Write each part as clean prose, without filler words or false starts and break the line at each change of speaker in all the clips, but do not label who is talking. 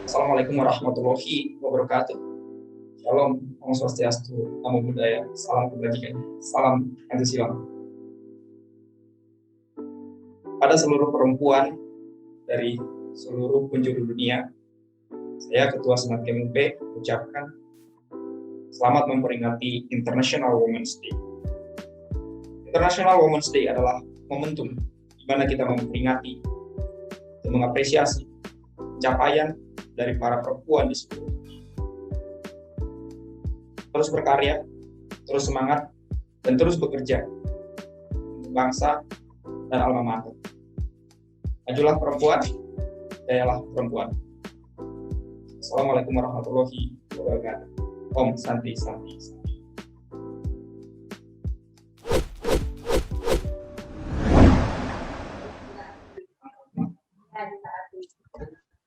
Assalamualaikum warahmatullahi wabarakatuh. Shalom, Om Swastiastu, Namo Buddhaya, salam kebajikan, salam Pancasila. Pada seluruh perempuan dari seluruh penjuru dunia, saya Ketua Senat KMUP ucapkan selamat memperingati International Women's Day. International Women's Day adalah momentum di mana kita memperingati dan mengapresiasi pencapaian dari para perempuan di seluruh dunia. Terus berkarya, terus semangat, dan terus bekerja untuk bangsa dan alma mater. Majulah perempuan, jayalah perempuan. Assalamualaikum warahmatullahi wabarakatuh. Om Santi Santi Santi.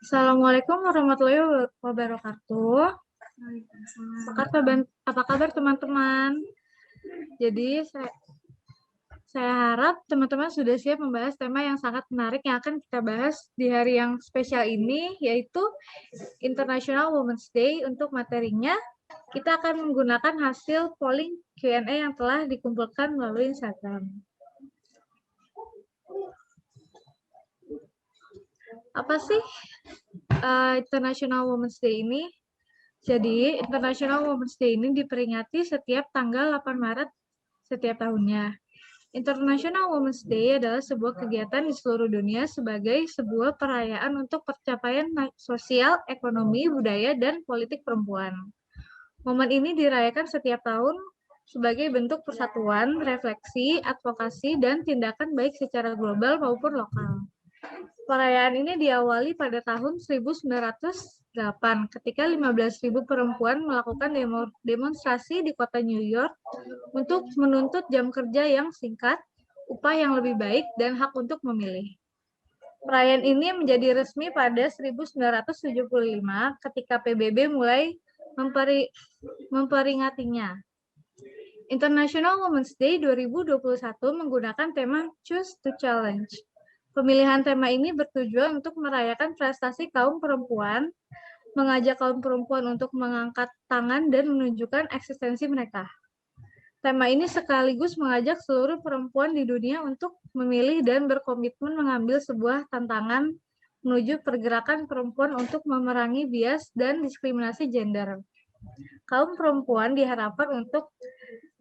Assalamualaikum warahmatullahi wabarakatuh. Apa kabar teman-teman? Jadi saya harap teman-teman sudah siap membahas tema yang sangat menarik yang akan kita bahas di hari yang spesial ini, yaitu International Women's Day. Untuk materinya, kita akan menggunakan hasil polling Q&A yang telah dikumpulkan melalui Instagram. Apa sih International Women's Day ini? Jadi, International Women's Day ini diperingati setiap tanggal 8 Maret setiap tahunnya. International Women's Day adalah sebuah kegiatan di seluruh dunia sebagai sebuah perayaan untuk pencapaian sosial, ekonomi, budaya, dan politik perempuan. Momen ini dirayakan setiap tahun sebagai bentuk persatuan, refleksi, advokasi, dan tindakan baik secara global maupun lokal. Perayaan ini diawali pada tahun 1908 ketika 15.000 perempuan melakukan demonstrasi di kota New York untuk menuntut jam kerja yang singkat, upah yang lebih baik, dan hak untuk memilih. Perayaan ini menjadi resmi pada 1975 ketika PBB mulai memperingatinya. International Women's Day 2021 menggunakan tema Choose to Challenge. Pemilihan tema ini bertujuan untuk merayakan prestasi kaum perempuan, mengajak kaum perempuan untuk mengangkat tangan dan menunjukkan eksistensi mereka. Tema ini sekaligus mengajak seluruh perempuan di dunia untuk memilih dan berkomitmen mengambil sebuah tantangan menuju pergerakan perempuan untuk memerangi bias dan diskriminasi gender. Kaum perempuan diharapkan untuk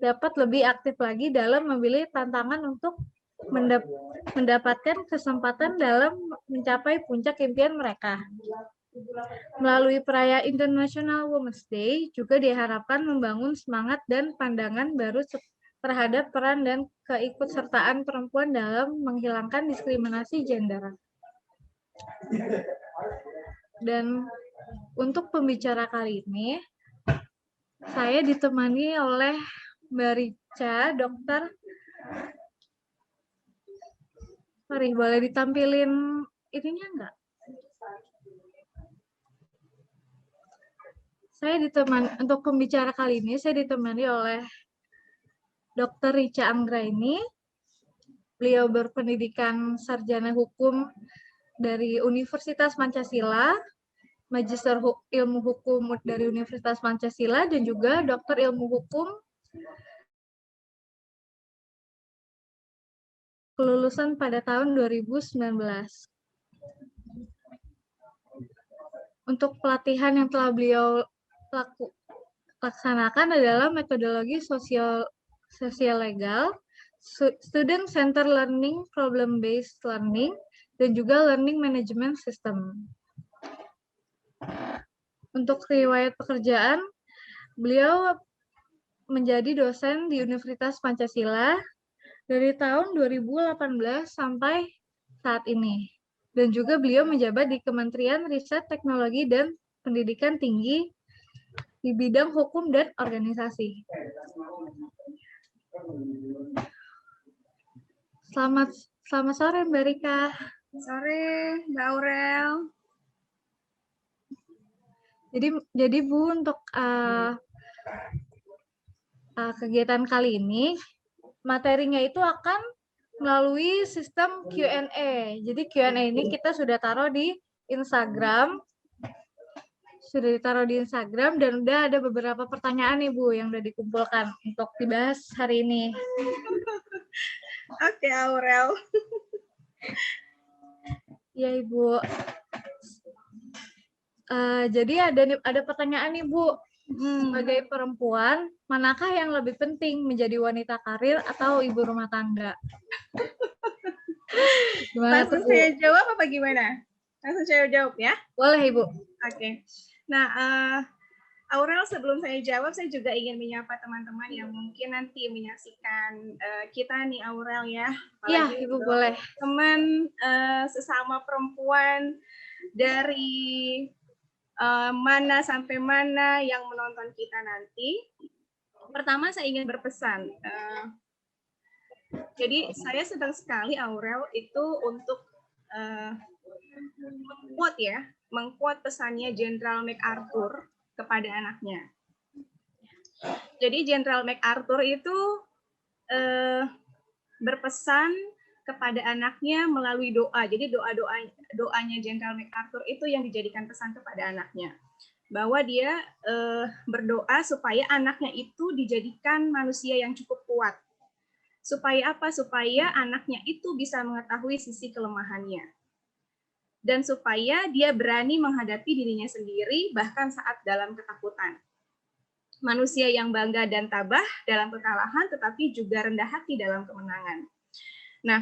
dapat lebih aktif lagi dalam memilih tantangan untuk mendapatkan kesempatan dalam mencapai puncak impian mereka. Melalui perayaan International Women's Day juga diharapkan membangun semangat dan pandangan baru terhadap peran dan keikutsertaan perempuan dalam menghilangkan diskriminasi gender. Dan untuk pembicara kali ini, saya ditemani oleh Mbak Rica, dokter. Mari, boleh ditampilin ininya enggak? Untuk pembicara kali ini, saya ditemani oleh Dr. Rica Anggraini. Beliau berpendidikan sarjana hukum dari Universitas Pancasila, Magister Ilmu Hukum dari Universitas Pancasila, dan juga Dokter Ilmu Hukum kelulusan pada tahun 2019. Untuk pelatihan yang telah beliau laksanakan adalah metodologi sosial legal, student center learning, problem based learning, dan juga learning management system. Untuk riwayat pekerjaan, beliau menjadi dosen di Universitas Pancasila dari tahun 2018 sampai saat ini. Dan juga beliau menjabat di Kementerian Riset, Teknologi, dan Pendidikan Tinggi di bidang hukum dan organisasi. Selamat sore, Mbak Rika.
Sore, Mbak Aurel.
Jadi Bu, untuk kegiatan kali ini, materinya itu akan melalui sistem Q&A. Jadi Q&A ini kita sudah taruh di Instagram. sudah ditaruh di Instagram dan udah ada beberapa pertanyaan nih Bu yang udah dikumpulkan untuk dibahas hari ini.
Oke, Aurel.
Ya Ibu. Jadi ada pertanyaan nih Bu. Sebagai perempuan, manakah yang lebih penting menjadi wanita karir atau ibu rumah tangga? Gimana
Langsung
tuh, Bu?
saya jawab apa gimana? Langsung saya jawab ya.
Boleh Ibu.
Oke. Nah, Aurel, sebelum saya jawab, saya juga ingin menyapa teman-teman yang mungkin nanti menyaksikan kita nih, Aurel ya.
Iya,
Apalagi
Ibu boleh.
teman sesama perempuan dari mana sampai mana yang menonton kita nanti. Pertama, saya ingin berpesan. Jadi saya sedang sekali, Aurel, itu untuk mengquote pesannya Jenderal MacArthur kepada anaknya. Jadi Jenderal MacArthur itu berpesan kepada anaknya melalui doa. Jadi doanya Jenderal MacArthur itu yang dijadikan pesan kepada anaknya. Bahwa dia berdoa supaya anaknya itu dijadikan manusia yang cukup kuat. Supaya apa? Supaya anaknya itu bisa mengetahui sisi kelemahannya. Dan supaya dia berani menghadapi dirinya sendiri bahkan saat dalam ketakutan. Manusia yang bangga dan tabah dalam kekalahan tetapi juga rendah hati dalam kemenangan. Nah,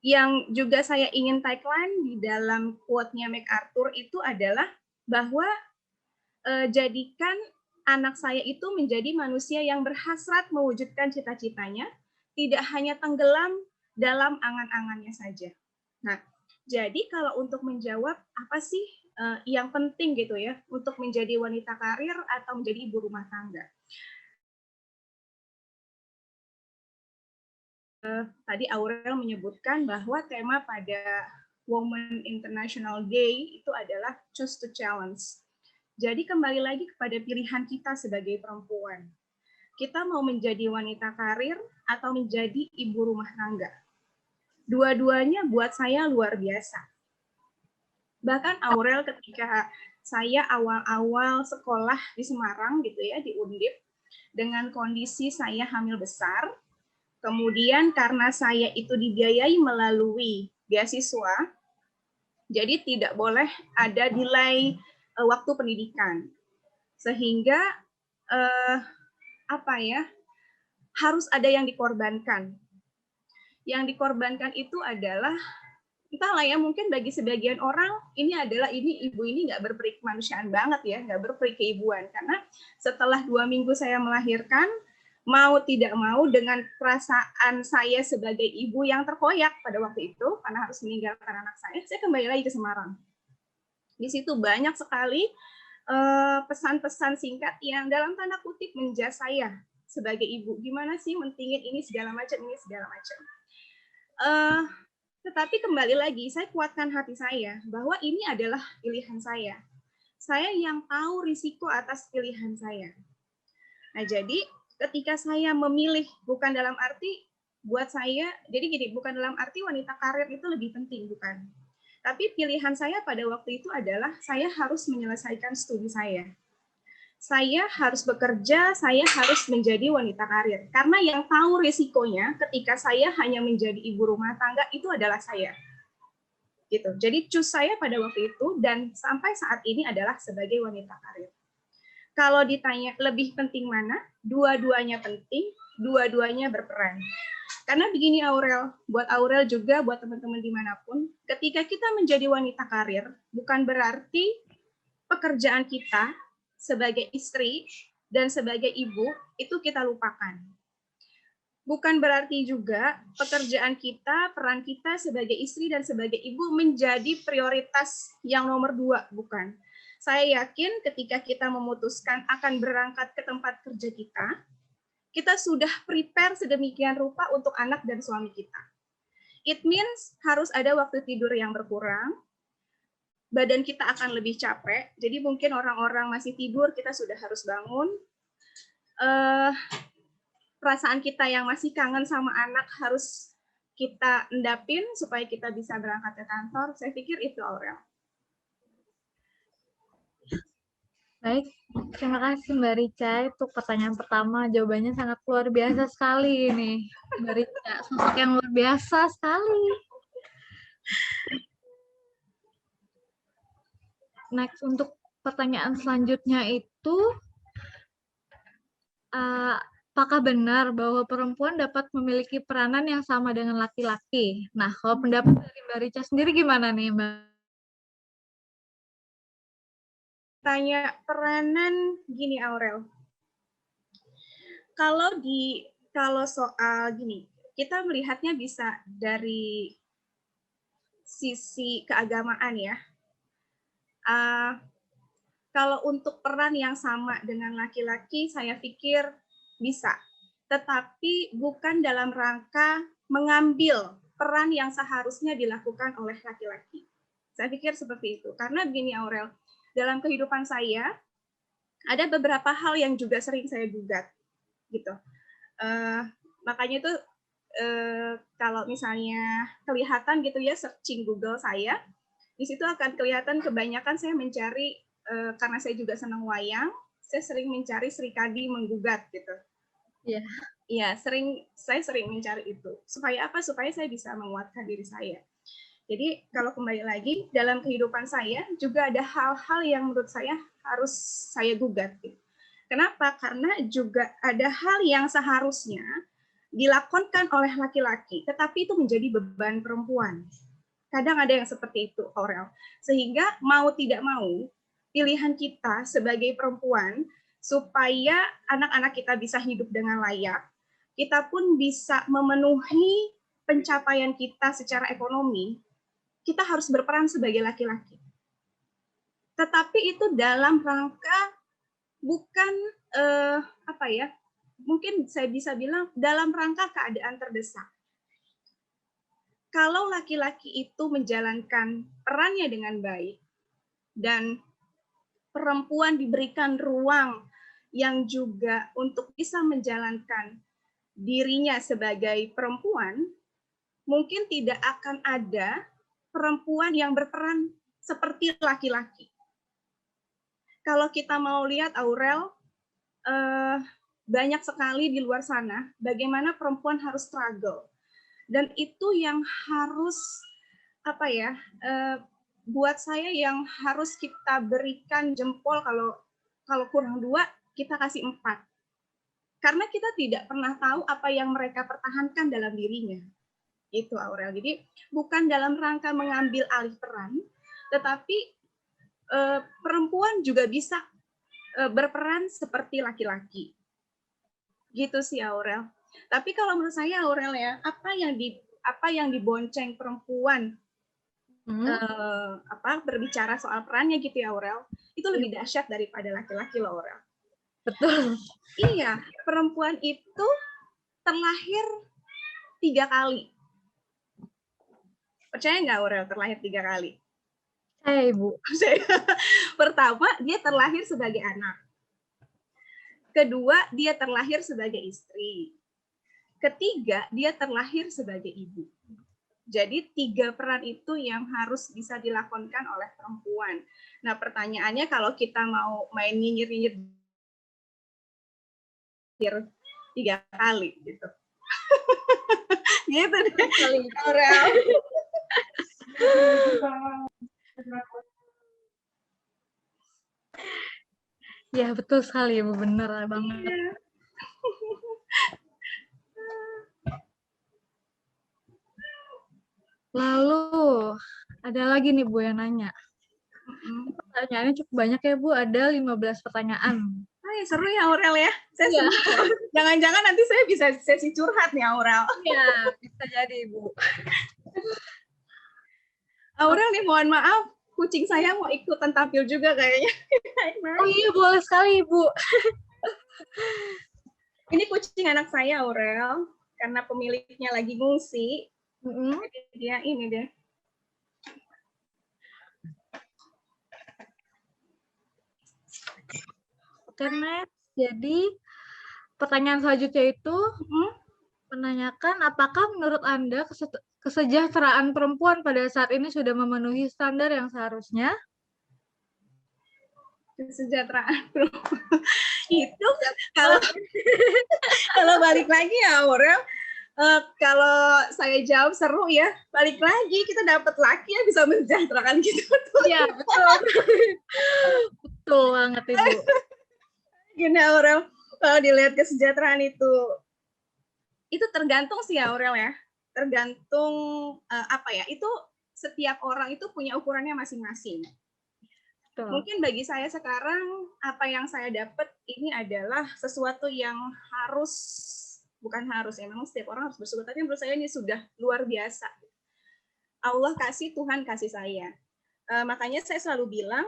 yang juga saya ingin tagline di dalam quote-nya MacArthur itu adalah bahwa jadikan anak saya itu menjadi manusia yang berhasrat mewujudkan cita-citanya, tidak hanya tenggelam dalam angan-angannya saja. Nah, jadi kalau untuk menjawab apa sih yang penting gitu ya untuk menjadi wanita karir atau menjadi ibu rumah tangga? Tadi Aurel menyebutkan bahwa tema pada Women International Day itu adalah Choose to Challenge. Jadi kembali lagi kepada pilihan kita sebagai perempuan. Kita mau menjadi wanita karir atau menjadi ibu rumah tangga. Dua-duanya buat saya luar biasa. Bahkan Aurel ketika saya awal-awal sekolah di Semarang gitu ya, di Undip, dengan kondisi saya hamil besar, kemudian karena saya itu dibiayai melalui beasiswa, jadi tidak boleh ada delay waktu pendidikan. Sehingga harus ada yang dikorbankan. Yang dikorbankan itu adalah entahlah ya, mungkin bagi sebagian orang ini ibu ini nggak berperi kemanusiaan banget ya, nggak berperi keibuan, karena setelah 2 minggu saya melahirkan, mau tidak mau dengan perasaan saya sebagai ibu yang terkoyak pada waktu itu karena harus meninggalkan anak saya kembali lagi ke Semarang. Di situ banyak sekali pesan-pesan singkat yang dalam tanda kutip menjas saya sebagai ibu, gimana sih mentingin ini segala macam. Tetapi kembali lagi, saya kuatkan hati saya bahwa ini adalah pilihan saya. Saya yang tahu risiko atas pilihan saya. Nah, jadi ketika saya memilih, bukan dalam arti buat saya, jadi gini, bukan dalam arti wanita karir itu lebih penting, bukan. Tapi pilihan saya pada waktu itu adalah saya harus menyelesaikan studi saya. Saya harus bekerja, saya harus menjadi wanita karir. Karena yang tahu risikonya ketika saya hanya menjadi ibu rumah tangga itu adalah saya. Gitu. Jadi choose saya pada waktu itu dan sampai saat ini adalah sebagai wanita karir. Kalau ditanya lebih penting mana, dua-duanya penting, dua-duanya berperan. Karena begini Aurel, buat Aurel juga, buat teman-teman dimanapun, ketika kita menjadi wanita karir, bukan berarti pekerjaan kita sebagai istri dan sebagai ibu itu kita lupakan. Bukan berarti juga pekerjaan kita, peran kita sebagai istri dan sebagai ibu menjadi prioritas yang nomor 2, bukan. Saya yakin ketika kita memutuskan akan berangkat ke tempat kerja kita sudah prepare sedemikian rupa untuk anak dan suami kita. It means harus ada waktu tidur yang berkurang, badan kita akan lebih capek, jadi mungkin orang-orang masih tidur, kita sudah harus bangun. Perasaan kita yang masih kangen sama anak harus kita endapin supaya kita bisa berangkat ke kantor. Saya pikir itu Aurel.
Baik, terima kasih Mbak Rica. Untuk pertanyaan pertama, jawabannya sangat luar biasa sekali nih. Mbak Rica, sosok yang luar biasa sekali. Next, untuk pertanyaan selanjutnya itu, apakah benar bahwa perempuan dapat memiliki peranan yang sama dengan laki-laki? Nah, kalau pendapat dari Mbak Rica sendiri gimana nih, Mbak?
Tanya peranan gini Aurel. Kalau soal gini, kita melihatnya bisa dari sisi keagamaan ya. Kalau untuk peran yang sama dengan laki-laki, saya pikir bisa. Tetapi bukan dalam rangka mengambil peran yang seharusnya dilakukan oleh laki-laki. Saya pikir seperti itu. Karena begini Aurel, dalam kehidupan saya, ada beberapa hal yang juga sering saya gugat. Gitu. Makanya itu kalau misalnya kelihatan gitu ya, searching Google saya, di situ akan kelihatan kebanyakan saya mencari, karena saya juga senang wayang, saya sering mencari Sri Kandi menggugat gitu.
Iya.
Iya, saya sering mencari itu. Supaya apa? Supaya saya bisa menguatkan diri saya. Jadi kalau kembali lagi, dalam kehidupan saya juga ada hal-hal yang menurut saya harus saya gugat. Gitu. Kenapa? Karena juga ada hal yang seharusnya dilakukan oleh laki-laki, tetapi itu menjadi beban perempuan. Kadang ada yang seperti itu, Aurel. Sehingga mau tidak mau, pilihan kita sebagai perempuan, supaya anak-anak kita bisa hidup dengan layak, kita pun bisa memenuhi pencapaian kita secara ekonomi, kita harus berperan sebagai laki-laki. Tetapi itu dalam rangka bukan mungkin saya bisa bilang dalam rangka keadaan terdesak. Kalau laki-laki itu menjalankan perannya dengan baik dan perempuan diberikan ruang yang juga untuk bisa menjalankan dirinya sebagai perempuan, mungkin tidak akan ada perempuan yang berperan seperti laki-laki. Kalau kita mau lihat Aurel, banyak sekali di luar sana bagaimana perempuan harus struggle, dan itu yang harus buat saya yang harus kita berikan jempol. Kalau kurang 2 kita kasih 4, karena kita tidak pernah tahu apa yang mereka pertahankan dalam dirinya. Itu Aurel. Jadi bukan dalam rangka mengambil alih peran, tetapi perempuan juga bisa berperan seperti laki-laki. Gitu sih Aurel. Tapi kalau menurut saya Aurel ya, apa yang dibonceng perempuan berbicara soal perannya gitu ya Aurel, itu lebih dahsyat daripada laki-laki loh Aurel.
Betul.
Iya, perempuan itu terlahir 3 kali. Percaya nggak Aurel terlahir 3 kali?
Saya Ibu.
Pertama, dia terlahir sebagai anak. Kedua, dia terlahir sebagai istri. Ketiga, dia terlahir sebagai ibu. Jadi 3 peran itu yang harus bisa dilakukan oleh perempuan. Nah, pertanyaannya kalau kita mau main nyinyir-nyinyir 3 kali gitu. Gitu deh. Aurel.
Ya, betul sekali Ibu, benar banget. Lalu, ada lagi nih Bu yang nanya. Pertanyaannya cukup banyak ya Bu, ada 15 pertanyaan.
Seru ya Aurel ya. Saya jangan-jangan nanti saya bisa sesi curhat nih Aurel.
Iya, bisa jadi Bu.
Aurel nih mohon maaf, kucing saya mau ikutan tampil juga kayaknya.
Oh iya, boleh sekali Ibu.
Ini kucing anak saya Aurel, karena pemiliknya lagi ngungsi. Jadi dia ini deh.
Oke, next. Jadi pertanyaan selanjutnya itu menanyakan apakah menurut Anda kesejahteraan perempuan pada saat ini sudah memenuhi standar yang seharusnya?
kesejahteraan perempuan. Itu kalau kalau balik lagi ya Aurel, kalau saya jawab seru ya, balik lagi kita dapat laki yang bisa mensejahterakan kita.
Iya, betul. Betul banget, Ibu.
Gini Aurel, kalau dilihat kesejahteraan itu tergantung sih ya Aurel ya. Tergantung apa ya? Itu setiap orang itu punya ukurannya masing-masing.
Betul.
Mungkin bagi saya sekarang apa yang saya dapat ini adalah sesuatu yang bukan harus ya, memang setiap orang harus bersyukur, tapi menurut saya ini sudah luar biasa. Allah kasih, Tuhan kasih saya. Makanya saya selalu bilang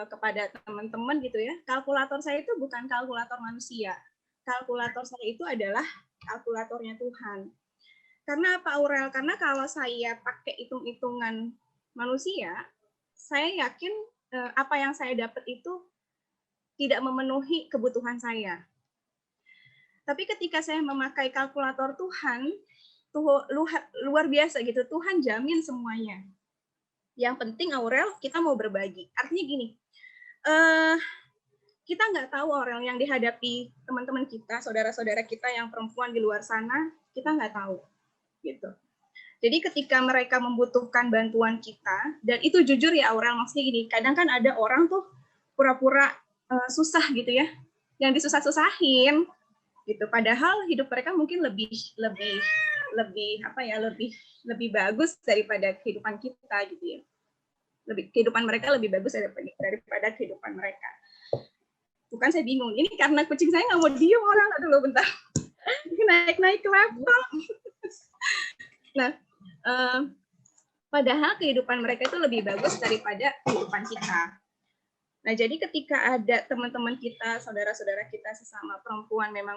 kepada teman-teman gitu ya, kalkulator saya itu bukan kalkulator manusia. Kalkulator saya itu adalah kalkulatornya Tuhan. Karena apa Aurel? Karena kalau saya pakai hitung-hitungan manusia, saya yakin apa yang saya dapat itu tidak memenuhi kebutuhan saya. Tapi ketika saya memakai kalkulator Tuhan, luar biasa gitu. Tuhan jamin semuanya. Yang penting Aurel, kita mau berbagi. Artinya gini, kita nggak tahu Aurel yang dihadapi teman-teman kita, saudara-saudara kita yang perempuan di luar sana, kita nggak tahu. Gitu. Jadi ketika mereka membutuhkan bantuan kita, dan itu jujur ya Aurel, maksudnya gini, kadang kan ada orang tuh pura-pura susah gitu ya, yang disusah-susahin gitu. Padahal hidup mereka mungkin lebih bagus daripada kehidupan kita gitu ya. Kehidupan mereka lebih bagus daripada kehidupan mereka. Bukan saya bingung, ini karena kucing saya nggak mau diem orang, aduh bentar, naik ke laptop. Nah, padahal kehidupan mereka itu lebih bagus daripada kehidupan kita. Nah, jadi ketika ada teman-teman kita, saudara-saudara kita sesama perempuan memang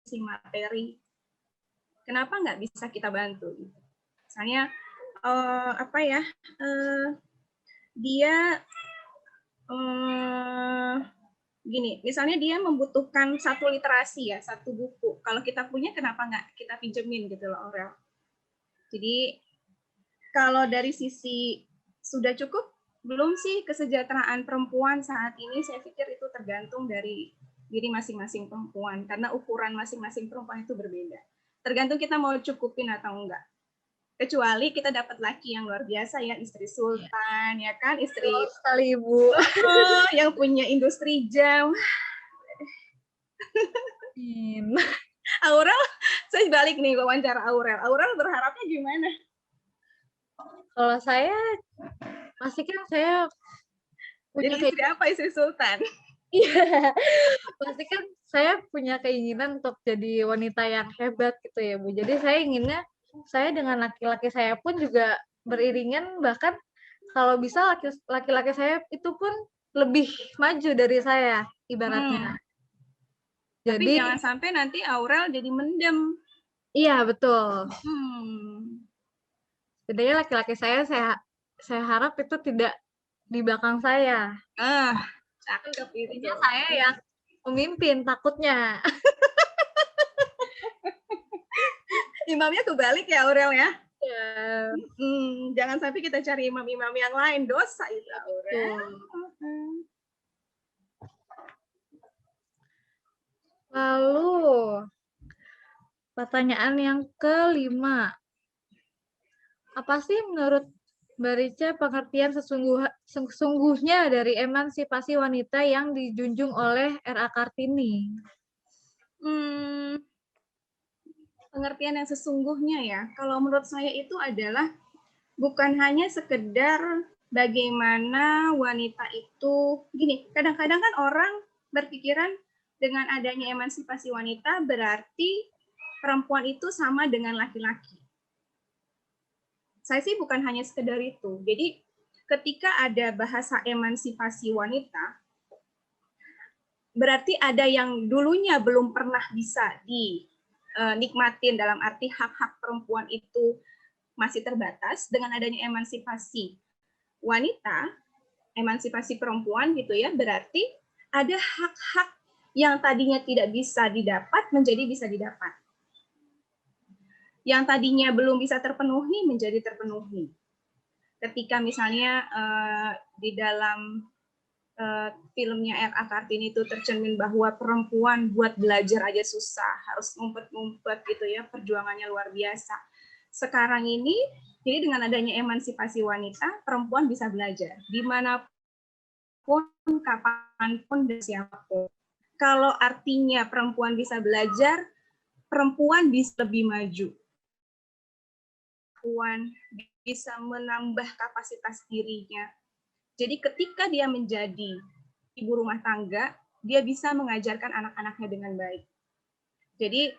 memiliki materi, kenapa nggak bisa kita bantu? Misalnya, dia gini, misalnya dia membutuhkan satu literasi ya, satu buku. Kalau kita punya, kenapa nggak kita pinjemin gitu loh, Aurel. Jadi, kalau dari sisi sudah cukup, belum sih kesejahteraan perempuan saat ini, saya pikir itu tergantung dari diri masing-masing perempuan. Karena ukuran masing-masing perempuan itu berbeda. Tergantung kita mau cukupin atau enggak. Kecuali kita dapat laki yang luar biasa ya, istri sultan, ya kan, istri
sekali Ibu.
yang punya industri jam. Aurel, saya balik nih wawancara Aurel. Aurel berharapnya gimana?
Kalau saya, pasti kan saya punya
jadi istri apa? Istri sultan?
Iya, pasti kan saya punya keinginan untuk jadi wanita yang hebat gitu ya Bu. Jadi saya inginnya saya dengan laki-laki saya pun juga beriringan, bahkan kalau bisa laki-laki saya itu pun lebih maju dari saya ibaratnya.
Tapi jangan sampai nanti Aurel jadi mendem.
Iya betul. Jadi laki-laki saya harap itu tidak di belakang saya.
Cakep itu.
Saya yang memimpin takutnya.
Imamnya kebalik ya Aurel ya.
Yeah.
Jangan sampai kita cari imam-imam yang lain, dosa itu Aurel.
Lalu pertanyaan yang kelima, apa sih menurut Mbak Rica pengertian sesungguhnya dari emansipasi wanita yang dijunjung oleh R.A. Kartini?
Pengertian yang sesungguhnya ya, kalau menurut saya itu adalah bukan hanya sekedar bagaimana wanita itu, gini, kadang-kadang kan orang berpikiran dengan adanya emansipasi wanita berarti perempuan itu sama dengan laki-laki. Saya sih bukan hanya sekedar itu. Jadi ketika ada bahasa emansipasi wanita, berarti ada yang dulunya belum pernah bisa dinikmatin, dalam arti hak-hak perempuan itu masih terbatas. Dengan adanya emansipasi wanita, emansipasi perempuan gitu ya, berarti ada hak-hak yang tadinya tidak bisa didapat menjadi bisa didapat. Yang tadinya belum bisa terpenuhi menjadi terpenuhi. ketika misalnya di dalam filmnya R.A. Kartini itu tercermin bahwa perempuan buat belajar aja susah, harus ngumpet-ngumpet gitu ya, perjuangannya luar biasa. Sekarang ini, jadi dengan adanya emansipasi wanita, perempuan bisa belajar dimanapun, kapanpun, dan siapapun. Kalau artinya perempuan bisa belajar, perempuan bisa lebih maju. Perempuan bisa menambah kapasitas dirinya. Jadi ketika dia menjadi ibu rumah tangga, dia bisa mengajarkan anak-anaknya dengan baik. Jadi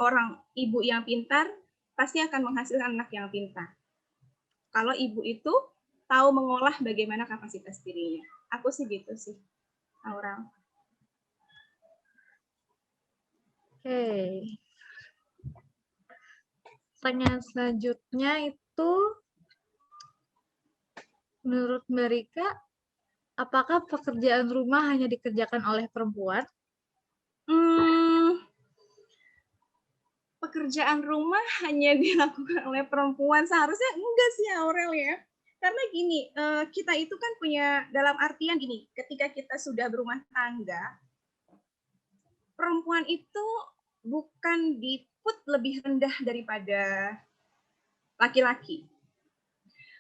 orang ibu yang pintar pasti akan menghasilkan anak yang pintar. Kalau ibu itu tahu mengolah bagaimana kapasitas dirinya. Aku sih gitu sih, Aurel.
Oke. Pertanyaan selanjutnya itu, menurut Mbak Rika, apakah pekerjaan rumah hanya dikerjakan oleh perempuan?
Pekerjaan rumah hanya dilakukan oleh perempuan, seharusnya enggak sih Aurel ya. Karena gini, kita itu kan punya, dalam artian gini, ketika kita sudah berumah tangga, perempuan itu bukan di-put lebih rendah daripada laki-laki.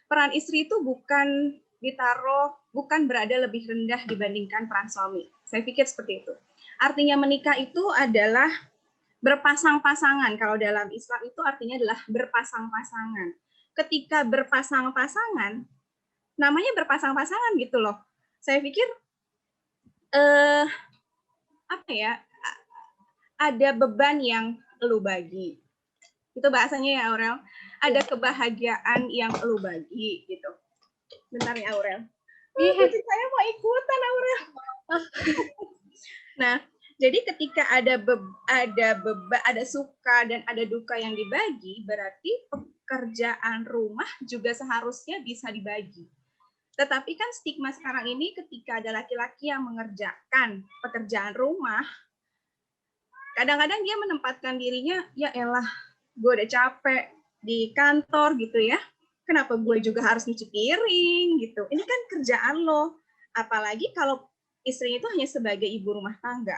Peran istri itu bukan berada lebih rendah dibandingkan peran suami. Saya pikir seperti itu. Artinya menikah itu adalah berpasang-pasangan. Kalau dalam Islam itu artinya adalah berpasang-pasangan. Ketika berpasang-pasangan, namanya berpasang-pasangan gitu loh. Saya pikir ada beban yang lu bagi. Itu bahasanya ya, Aurel. Ada kebahagiaan yang lu bagi gitu. Bentar ya, Aurel. Kucing saya mau ikutan, Aurel. Nah, jadi ketika ada suka dan ada duka yang dibagi, berarti pekerjaan rumah juga seharusnya bisa dibagi. Tetapi kan stigma sekarang ini ketika ada laki-laki yang mengerjakan pekerjaan rumah, kadang-kadang dia menempatkan dirinya, ya elah, gue udah capek di kantor gitu ya, kenapa gue juga harus nyuci piring gitu. Ini kan kerjaan lo. Apalagi kalau istrinya itu hanya sebagai ibu rumah tangga.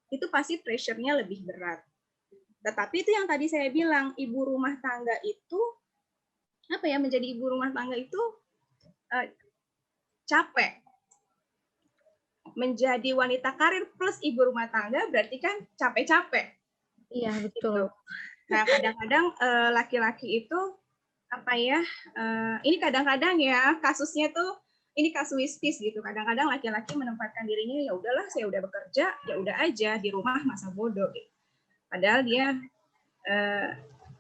Itu pasti pressure-nya lebih berat. Tetapi itu yang tadi saya bilang, ibu rumah tangga itu, menjadi ibu rumah tangga itu capek. Menjadi wanita karir plus ibu rumah tangga berarti kan capek-capek.
Iya, betul.
Gitu. Nah, kadang-kadang laki-laki itu ini kadang-kadang ya kasusnya tuh ini kasuistis gitu. Kadang-kadang laki-laki menempatkan dirinya, ya udahlah saya udah bekerja, ya udah aja di rumah masa bodoh gitu. Padahal dia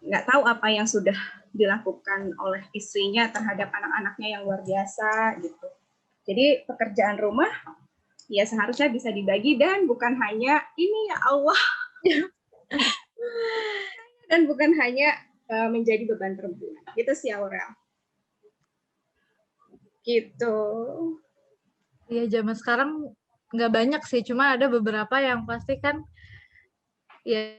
nggak tahu apa yang sudah dilakukan oleh istrinya terhadap anak-anaknya yang luar biasa gitu. Jadi pekerjaan rumah ya seharusnya bisa dibagi dan bukan hanya ini ya Allah. Dan bukan hanya menjadi beban perempuan. Gitu sih Aurel. Gitu.
Iya, zaman sekarang nggak banyak sih, cuma ada beberapa yang pasti kan ya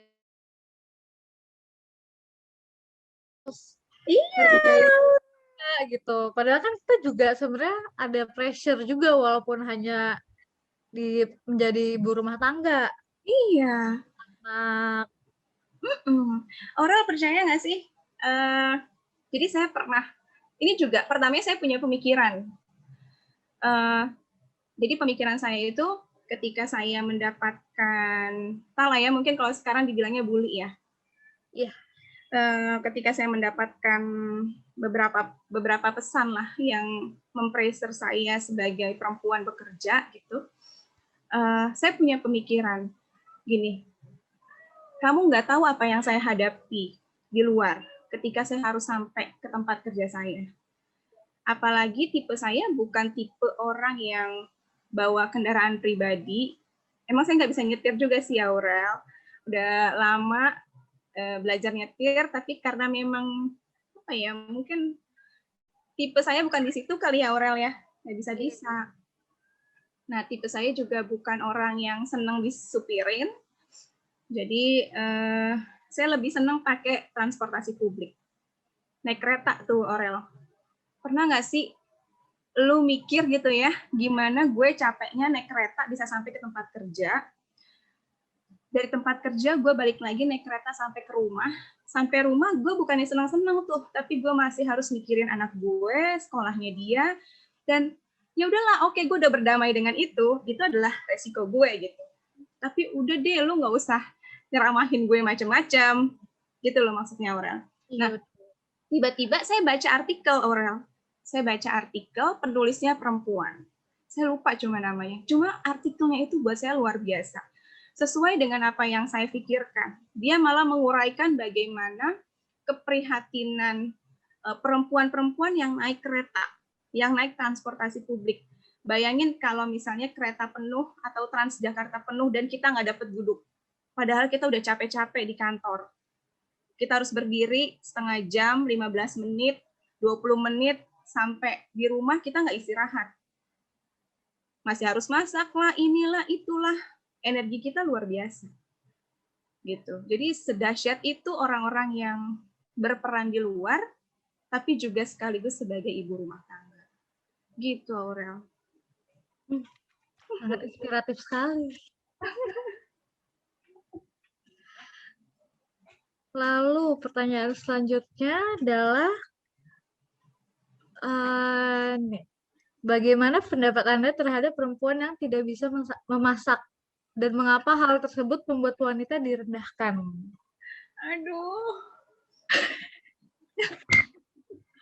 Iya
gitu. Padahal kan kita juga sebenarnya ada pressure juga walaupun hanya menjadi ibu rumah tangga.
Iya.
Nah,
Aurel percaya nggak sih? Jadi saya pernah, ini juga pertamanya saya punya pemikiran. Jadi pemikiran saya itu ketika saya mendapatkan, salah ya, mungkin kalau sekarang dibilangnya bully ya.
iya.
Ketika saya mendapatkan beberapa pesan lah yang mempressure saya sebagai perempuan bekerja gitu, saya punya pemikiran gini, kamu nggak tahu apa yang saya hadapi di luar ketika saya harus sampai ke tempat kerja saya. Apalagi tipe saya bukan tipe orang yang bawa kendaraan pribadi. Emang saya nggak bisa nyetir juga sih, Aurel. Udah lama belajar nyetir, tapi karena memang mungkin tipe saya bukan di situ kali ya, Aurel ya, nggak bisa-bisa. Nah, tipe saya juga bukan orang yang senang disupirin, jadi saya lebih senang pakai transportasi publik. Naik kereta tuh, Aurel. Pernah nggak sih lu mikir gitu ya, gimana gue capeknya naik kereta bisa sampai ke tempat kerja, dari tempat kerja gue balik lagi naik kereta sampai ke rumah, sampai rumah gue bukannya senang-senang tuh, tapi gue masih harus mikirin anak gue, sekolahnya dia, dan ya udahlah, oke, gue udah berdamai dengan itu adalah resiko gue gitu. Tapi udah deh, lu nggak usah nyeramahin gue macam-macam, gitu loh maksudnya Aurel. Nah, tiba-tiba saya baca artikel Aurel, saya baca artikel penulisnya perempuan. Saya lupa cuma namanya. Cuma artikelnya itu buat saya luar biasa. Sesuai dengan apa yang saya pikirkan. Dia malah menguraikan bagaimana keprihatinan perempuan-perempuan yang naik kereta, yang naik transportasi publik. Bayangin kalau misalnya kereta penuh atau Transjakarta penuh dan kita nggak dapat duduk. Padahal kita udah capek-capek di kantor. Kita harus berdiri setengah jam, 15 menit, 20 menit, sampai di rumah kita nggak istirahat. Masih harus masak lah, inilah, itulah. Energi kita luar biasa. Gitu. Jadi sedahsyat itu orang-orang yang berperan di luar, tapi juga sekaligus sebagai ibu rumah tangga. Gitu, Aurel.
Sangat inspiratif sekali. Lalu pertanyaan selanjutnya adalah bagaimana pendapat Anda terhadap perempuan yang tidak bisa memasak dan mengapa hal tersebut membuat wanita direndahkan?
Aduh.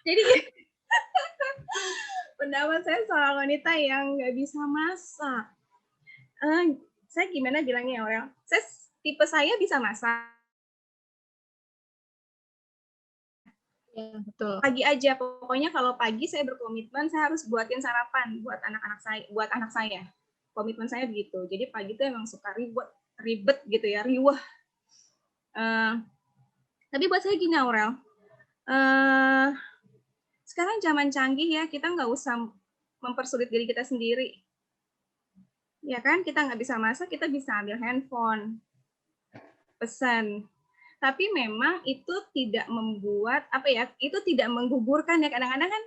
Jadi pendapat saya soal wanita yang nggak bisa masak. Saya gimana bilangnya, Aurel? Tipe saya bisa masak.
Ya, betul.
Pagi aja, pokoknya kalau pagi saya berkomitmen saya harus buatin sarapan buat anak saya. Komitmen saya begitu. Jadi pagi itu emang suka ribet gitu ya, riwah. Tapi buat saya gini, Aurel. Sekarang zaman canggih ya, kita nggak usah mempersulit diri kita sendiri. Ya kan, kita nggak bisa masak, kita bisa ambil handphone, pesan. Tapi memang itu tidak membuat itu tidak menggugurkan ya. Kadang-kadang kan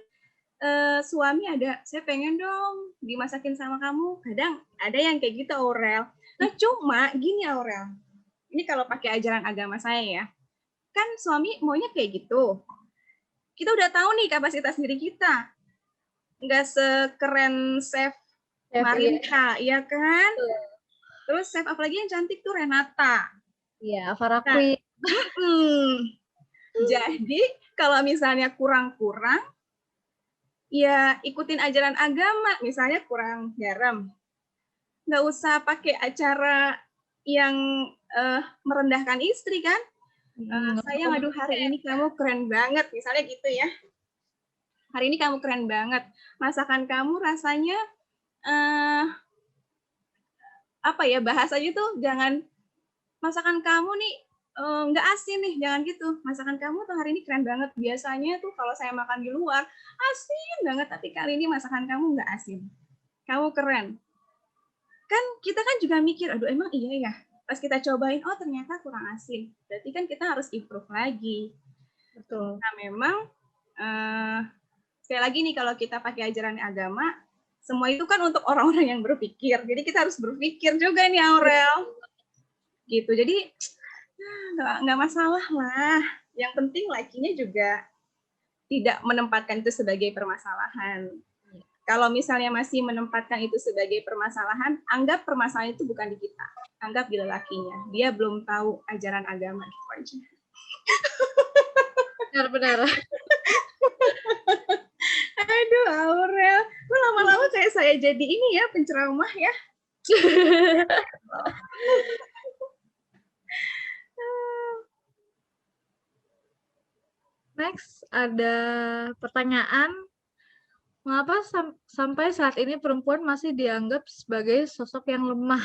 suami saya pengen dong dimasakin sama kamu. Kadang ada yang kayak gitu, Aurel. Nah cuma gini, Aurel, ini kalau pakai ajaran agama saya ya, kan suami maunya kayak gitu. Kita udah tahu nih kapasitas diri kita, nggak sekeren Chef Marinka, ya kan? Terus chef apalagi yang cantik tuh Renata.
Iya, Farah Queen.
Jadi kalau misalnya kurang-kurang, ya ikutin ajaran agama. Misalnya kurang garam, nggak usah pakai acara yang merendahkan istri kan. Sayang, aduh hari ini kamu keren banget, misalnya gitu ya. Hari ini kamu keren banget. Masakan kamu rasanya bahasanya tuh jangan masakan kamu nih nggak asin nih, jangan gitu. Masakan kamu tuh hari ini keren banget. Biasanya tuh kalau saya makan di luar asin banget, tapi kali ini masakan kamu nggak asin. Kamu keren. Kan kita kan juga mikir, aduh emang iya ya. Pas kita cobain, oh ternyata kurang asin. Berarti kan kita harus improve lagi.
Betul.
Nah memang sekali lagi nih kalau kita pakai ajaran agama, semua itu kan untuk orang-orang yang berpikir. Jadi kita harus berpikir juga nih, Aurel. Gitu. Jadi nggak masalah lah. Yang penting lakinya juga tidak menempatkan itu sebagai permasalahan. Kalau misalnya masih menempatkan itu sebagai permasalahan, anggap permasalahan itu bukan di kita. Anggap di lelakinya. Dia belum tahu ajaran agama gitu aja.
Benar-benar.
Aduh, Aurel. Lu lama-lama kayak saya jadi ini ya, penceramah ya.
Next, ada pertanyaan. Mengapa sampai saat ini perempuan masih dianggap sebagai sosok yang lemah?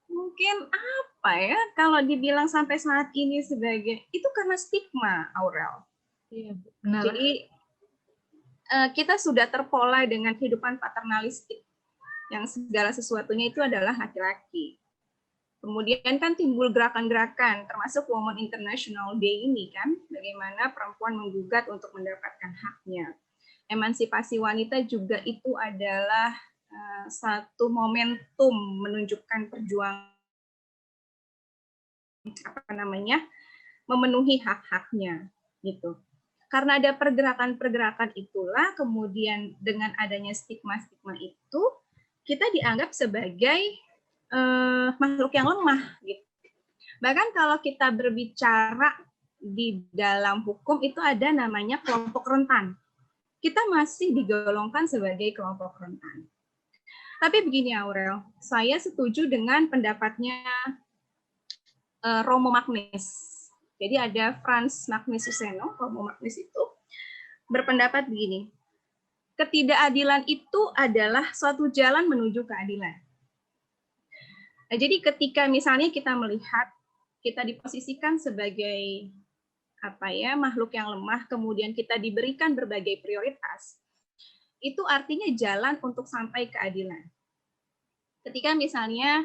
Mungkin apa ya, kalau dibilang sampai saat ini sebagai, itu karena stigma, Aurel.
Iya, benar.
Jadi kita sudah terpola dengan kehidupan paternalistik yang segala sesuatunya itu adalah laki-laki. Kemudian kan timbul gerakan-gerakan, termasuk Women International Day ini kan, bagaimana perempuan menggugat untuk mendapatkan haknya. Emansipasi wanita juga itu adalah satu momentum menunjukkan perjuangan memenuhi hak-haknya gitu. Karena ada pergerakan-pergerakan itulah kemudian dengan adanya stigma-stigma itu kita dianggap sebagai makhluk yang lemah gitu. Bahkan kalau kita berbicara di dalam hukum itu ada namanya kelompok rentan. Kita masih digolongkan sebagai kelompok rentan. Tapi begini Aurel, saya setuju dengan pendapatnya Romo Magnis. Jadi ada Franz Magnis Suseno, Romo Magnis itu berpendapat begini, ketidakadilan itu adalah suatu jalan menuju keadilan. Nah, jadi ketika misalnya kita melihat, kita diposisikan sebagai makhluk yang lemah, kemudian kita diberikan berbagai prioritas, itu artinya jalan untuk sampai keadilan. Ketika misalnya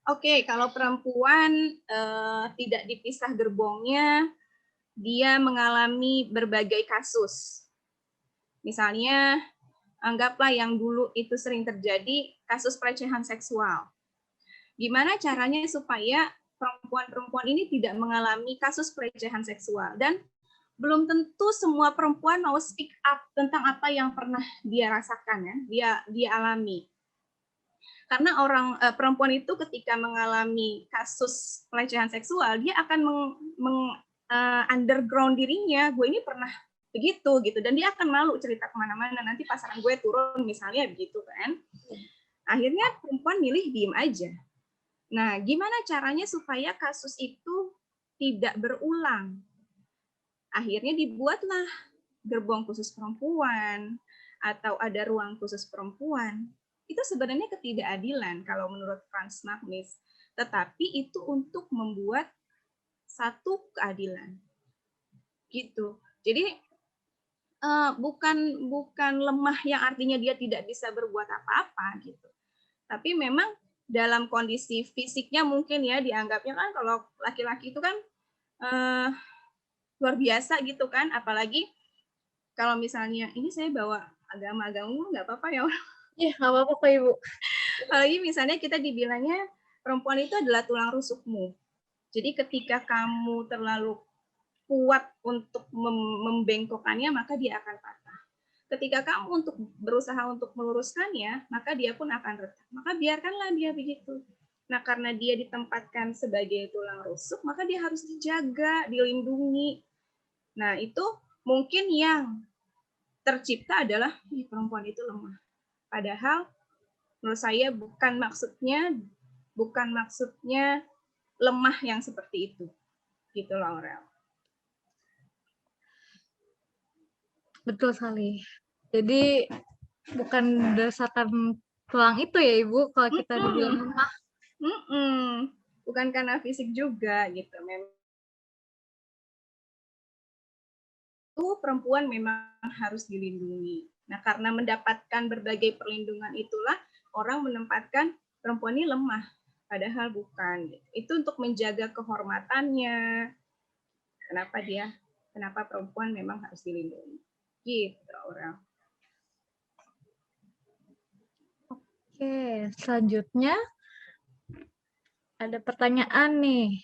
oke, kalau perempuan tidak dipisah gerbongnya, dia mengalami berbagai kasus. Misalnya, anggaplah yang dulu itu sering terjadi, kasus pelecehan seksual. Gimana caranya supaya perempuan-perempuan ini tidak mengalami kasus pelecehan seksual? Dan belum tentu semua perempuan mau speak up tentang apa yang pernah dia rasakan, ya, dia alami. Karena perempuan itu ketika mengalami kasus pelecehan seksual, dia akan underground dirinya, gue ini pernah begitu gitu, dan dia akan malu cerita kemana-mana, nanti pasaran gue turun misalnya begitu kan. Akhirnya perempuan milih diem aja. Nah, gimana caranya supaya kasus itu tidak berulang? Akhirnya dibuatlah gerbong khusus perempuan atau ada ruang khusus perempuan. Itu sebenarnya ketidakadilan kalau menurut Franz Magnis, tetapi itu untuk membuat satu keadilan gitu. Jadi bukan lemah yang artinya dia tidak bisa berbuat apa-apa gitu, tapi memang dalam kondisi fisiknya mungkin ya dianggapnya kan kalau laki-laki itu kan luar biasa gitu kan, apalagi kalau misalnya ini saya bawa agama-agama nggak apa-apa ya.
Iya, nggak apa-apa kok Ibu.
Apalagi misalnya kita dibilangnya perempuan itu adalah tulang rusukmu. Jadi ketika kamu terlalu kuat untuk membengkokkannya, maka dia akan patah. Ketika kamu berusaha untuk meluruskannya, maka dia pun akan retak. Maka biarkanlah dia begitu. Nah, karena dia ditempatkan sebagai tulang rusuk, maka dia harus dijaga, dilindungi. Nah, itu mungkin yang tercipta adalah perempuan itu lemah. Padahal menurut saya bukan maksudnya lemah yang seperti itu. Gitu loh, Aurel.
Betul sekali. Jadi bukan berdasarkan tulang itu ya Ibu kalau kita dibilang lemah.
Bukan karena fisik juga gitu. Memang perempuan memang harus dilindungi. Nah, karena mendapatkan berbagai perlindungan itulah orang menempatkan perempuan ini lemah, padahal bukan. Itu untuk menjaga kehormatannya. Kenapa perempuan memang harus dilindungi? Gitu, orang.
Oke, selanjutnya ada pertanyaan nih.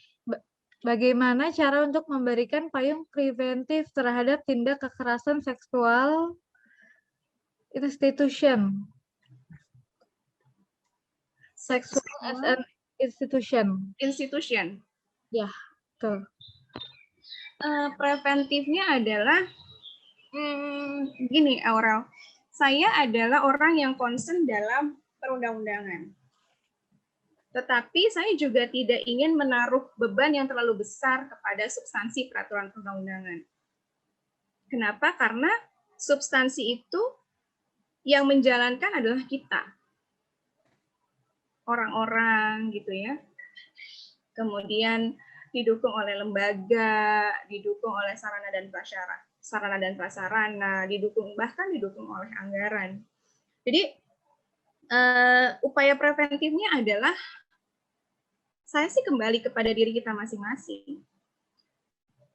Bagaimana cara untuk memberikan payung preventif terhadap tindak kekerasan seksual institution? Sexual as an institution.
Institution.
Ya, betul.
Preventifnya adalah gini, Aurel. Saya adalah orang yang concern dalam perundang-undangan. Tetapi saya juga tidak ingin menaruh beban yang terlalu besar kepada substansi peraturan perundang-undangan. Kenapa? Karena substansi itu yang menjalankan adalah kita. Orang-orang gitu ya. Kemudian didukung oleh lembaga, didukung oleh sarana dan prasarana, bahkan didukung oleh anggaran. Jadi upaya preventifnya adalah Saya sih kembali kepada diri kita masing-masing.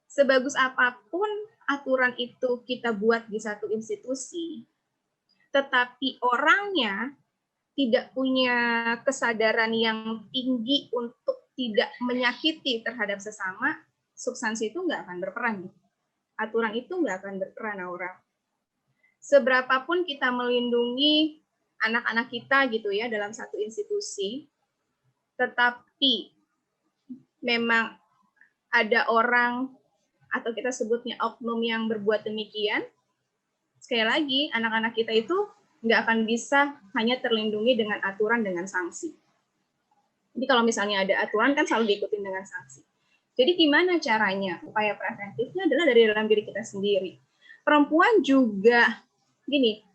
Sebagus apapun aturan itu kita buat di satu institusi, tetapi orangnya tidak punya kesadaran yang tinggi untuk tidak menyakiti terhadap sesama, substansi itu nggak akan berperan. Aturan itu nggak akan berperan, Aura. Seberapapun kita melindungi anak-anak kita gitu ya dalam satu institusi, tetapi memang ada orang atau kita sebutnya oknum yang berbuat demikian, sekali lagi anak-anak kita itu nggak akan bisa hanya terlindungi dengan aturan dengan sanksi. Jadi kalau misalnya ada aturan kan selalu diikuti dengan sanksi. Jadi gimana caranya? Upaya preventifnya adalah dari dalam diri kita sendiri. Perempuan juga gini,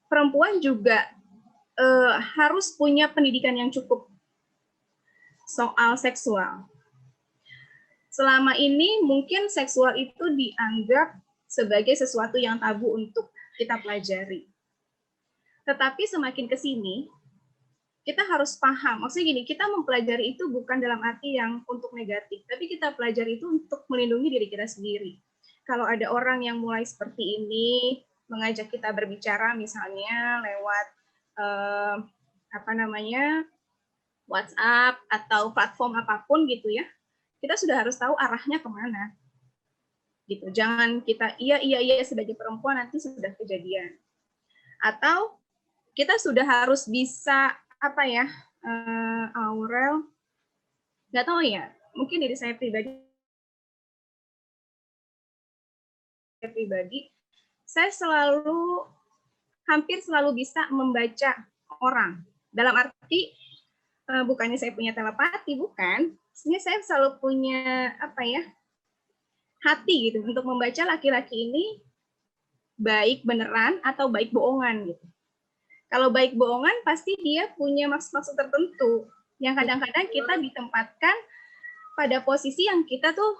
perempuan juga harus punya pendidikan yang cukup soal seksual. Selama ini mungkin seksual itu dianggap sebagai sesuatu yang tabu untuk kita pelajari. Tetapi semakin ke sini, kita harus paham. Maksudnya gini, kita mempelajari itu bukan dalam arti yang untuk negatif, tapi kita pelajari itu untuk melindungi diri kita sendiri. Kalau ada orang yang mulai seperti ini, mengajak kita berbicara misalnya lewat WhatsApp atau platform apapun gitu ya, kita sudah harus tahu arahnya kemana. Gitu. Jangan kita iya sebagai perempuan nanti sudah kejadian. Atau kita sudah harus bisa Aurel, nggak tahu ya, mungkin diri saya pribadi, saya hampir selalu bisa membaca orang. Dalam arti bukannya saya punya telepati, bukan. Sebenarnya saya selalu punya hati gitu untuk membaca laki-laki ini baik beneran atau baik bohongan gitu. Kalau baik bohongan pasti dia punya maksud-maksud tertentu yang kadang-kadang kita ditempatkan pada posisi yang kita tuh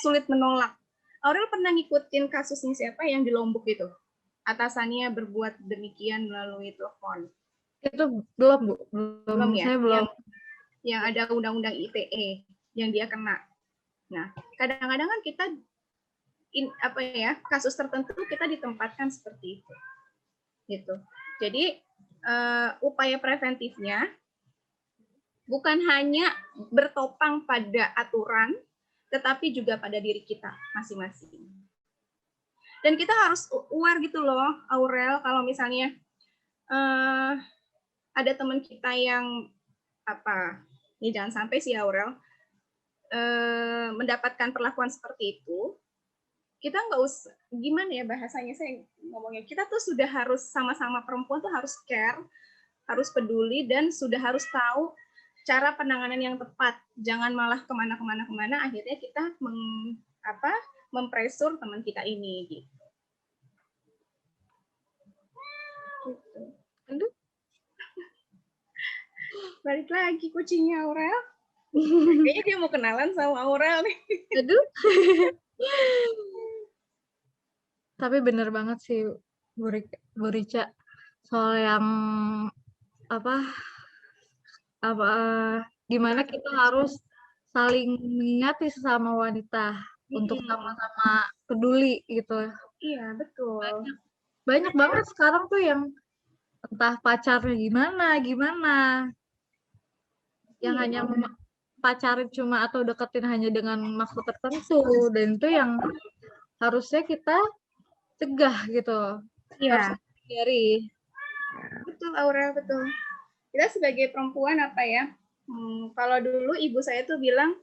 sulit menolak. Aurel pernah ngikutin kasusnya siapa yang di Lombok itu? Atasannya berbuat demikian melalui telepon.
Itu belum, Bu.
Belum ya?
Saya belum.
Yang ada undang-undang ITE yang dia kena. Nah, kadang-kadang kan kita kasus tertentu kita ditempatkan seperti itu. Gitu. Jadi upaya preventifnya bukan hanya bertopang pada aturan, tetapi juga pada diri kita masing-masing. Dan kita harus aware gitu loh, Aurel, kalau misalnya ada teman kita yang ini jangan sampai sih Aurel mendapatkan perlakuan seperti itu, kita nggak usah gimana ya bahasanya saya ngomongnya, kita tuh sudah harus sama-sama perempuan tuh harus care, harus peduli dan sudah harus tahu cara penanganan yang tepat. Jangan malah kemana akhirnya kita mempresur teman kita ini gitu. Aduh. Balik lagi kucingnya Aurel. Kayaknya dia mau kenalan sama Aurel nih.
Aduh. Tapi bener banget sih Bu Rica soal yang gimana kita harus saling mengingati sesama wanita untuk sama-sama peduli gitu.
Iya, betul.
Banyak banget sekarang tuh yang entah pacarnya gimana. Yang hanya pacarin cuma atau deketin hanya dengan maksud tertentu, dan itu yang harusnya kita cegah gitu.
Iya.
Harus hindari.
Betul Aurel, betul. Kita sebagai perempuan kalau dulu ibu saya tuh bilang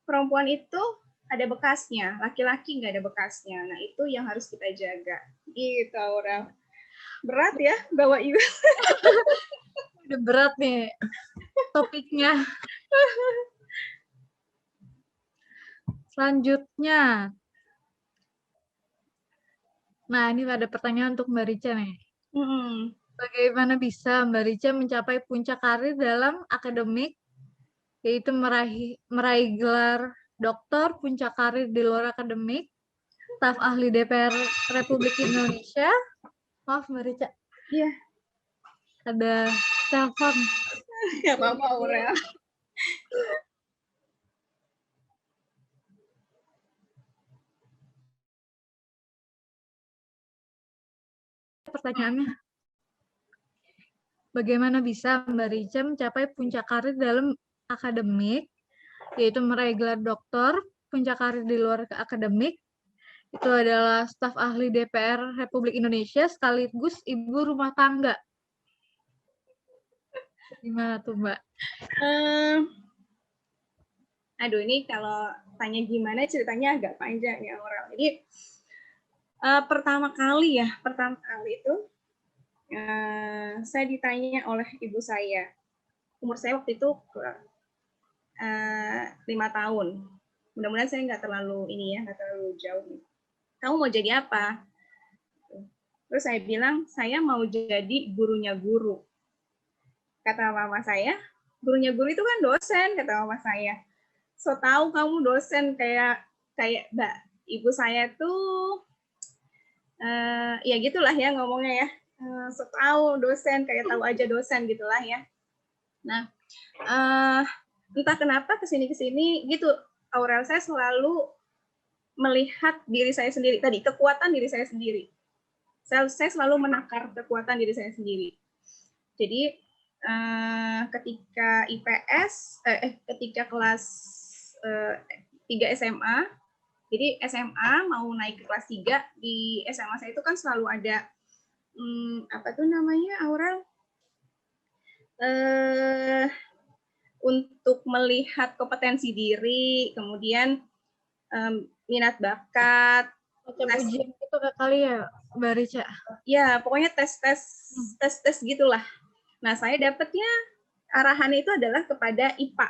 perempuan itu ada bekasnya, laki-laki nggak ada bekasnya. Nah itu yang harus kita jaga. Gitu Aurel. Berat ya bawa ibu.
Udah berat nih topiknya. Selanjutnya. Nah, ini ada pertanyaan untuk Mbak Rica nih. Bagaimana bisa Mbak Rica mencapai puncak karir dalam akademik, yaitu meraih gelar doktor, puncak karir di luar akademik, staf ahli DPR Republik Indonesia. Maaf Mbak Rica.
Iya.
Ada telepon.
Nggak apa-apa, Aurel.
Pertanyaannya, bagaimana bisa Mbak Rica mencapai puncak karir dalam akademik, yaitu meraih gelar doktor, puncak karir di luar akademik, itu adalah staf ahli DPR Republik Indonesia sekaligus ibu rumah tangga. Gimana tuh, Mbak?
Aduh, ini kalau tanya gimana ceritanya agak panjang ya, Aurel. Jadi pertama kali itu saya ditanya oleh ibu saya. Umur saya waktu itu 5 tahun. Mudah-mudahan saya nggak terlalu nggak terlalu jauh. Kamu mau jadi apa? Terus saya bilang, saya mau jadi gurunya guru. Kata mama saya, gurunya guru itu kan dosen, kata mama saya. So tahu kamu dosen kayak Mbak ibu saya tuh ya gitulah ya ngomongnya ya. So tahu dosen kayak tahu aja dosen gitulah ya. Nah, entah kenapa kesini gitu, Aurel, saya selalu melihat diri saya sendiri tadi, kekuatan diri saya sendiri. Saya selalu menakar kekuatan diri saya sendiri. Jadi ketika ketika kelas 3 SMA, jadi SMA mau naik ke kelas 3, di SMA saya itu kan selalu ada apa tuh namanya, Aurel? Untuk melihat kompetensi diri, kemudian minat bakat,
Ujian itu kali ya, Mbak Rica?
Ya, pokoknya tes gitulah. Nah, saya dapatnya arahannya itu adalah kepada IPA.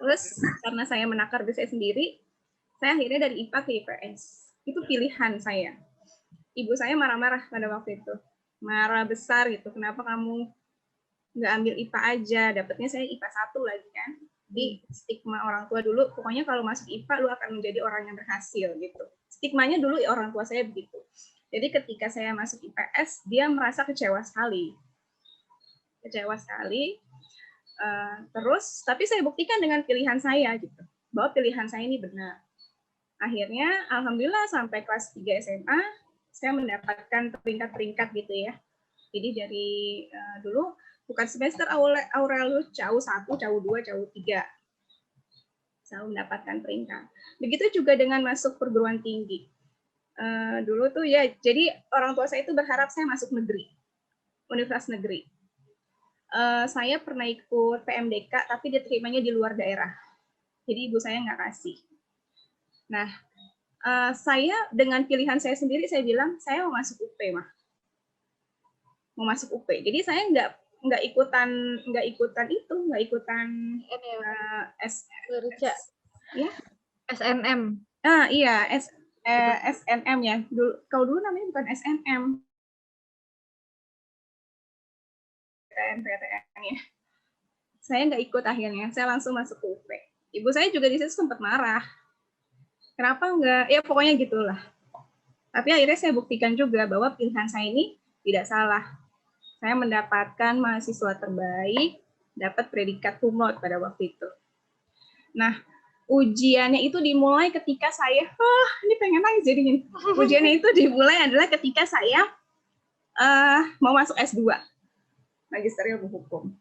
Terus karena saya menakar diri saya sendiri, saya akhirnya dari IPA ke IPS. Itu pilihan saya. Ibu saya marah-marah pada waktu itu. Marah besar gitu, kenapa kamu nggak ambil IPA aja, dapatnya saya IPA 1 lagi kan. Di stigma orang tua dulu, pokoknya kalau masuk IPA lu akan menjadi orang yang berhasil gitu. Stigmanya dulu orang tua saya begitu. Jadi ketika saya masuk IPS, dia merasa kecewa sekali. Terus, tapi saya buktikan dengan pilihan saya gitu, bahwa pilihan saya ini benar. Akhirnya, alhamdulillah sampai kelas 3 SMA, saya mendapatkan peringkat-peringkat gitu ya. Jadi dari dulu bukan semester Aurel CAU 1, CAU 2, CAU 3. Selalu mendapatkan peringkat. Begitu juga dengan masuk perguruan tinggi. Dulu tuh ya, jadi orang tua saya itu berharap saya masuk negeri, universitas negeri. Saya pernah ikut PMDK, tapi diterimanya di luar daerah. Jadi ibu saya nggak kasih. Nah, saya dengan pilihan saya sendiri, saya bilang, saya mau masuk UP, mah. Mau masuk UP. Jadi saya nggak ikutan
ya? SNM.
Iya, SNM ya. Kalau dulu namanya bukan SNM. PTN ya. Saya nggak ikut akhirnya. Saya langsung masuk ke UP. Ibu saya juga di situ sempat marah. Kenapa nggak? Ya pokoknya gitulah. Tapi akhirnya saya buktikan juga bahwa pilihan saya ini tidak salah. Saya mendapatkan mahasiswa terbaik, dapat predikat cum laude pada waktu itu. Nah, ujiannya itu dimulai ketika saya, ini pengen nangis jadi gini. Ujiannya itu dimulai adalah ketika saya mau masuk S2, Magister Ilmu Hukum.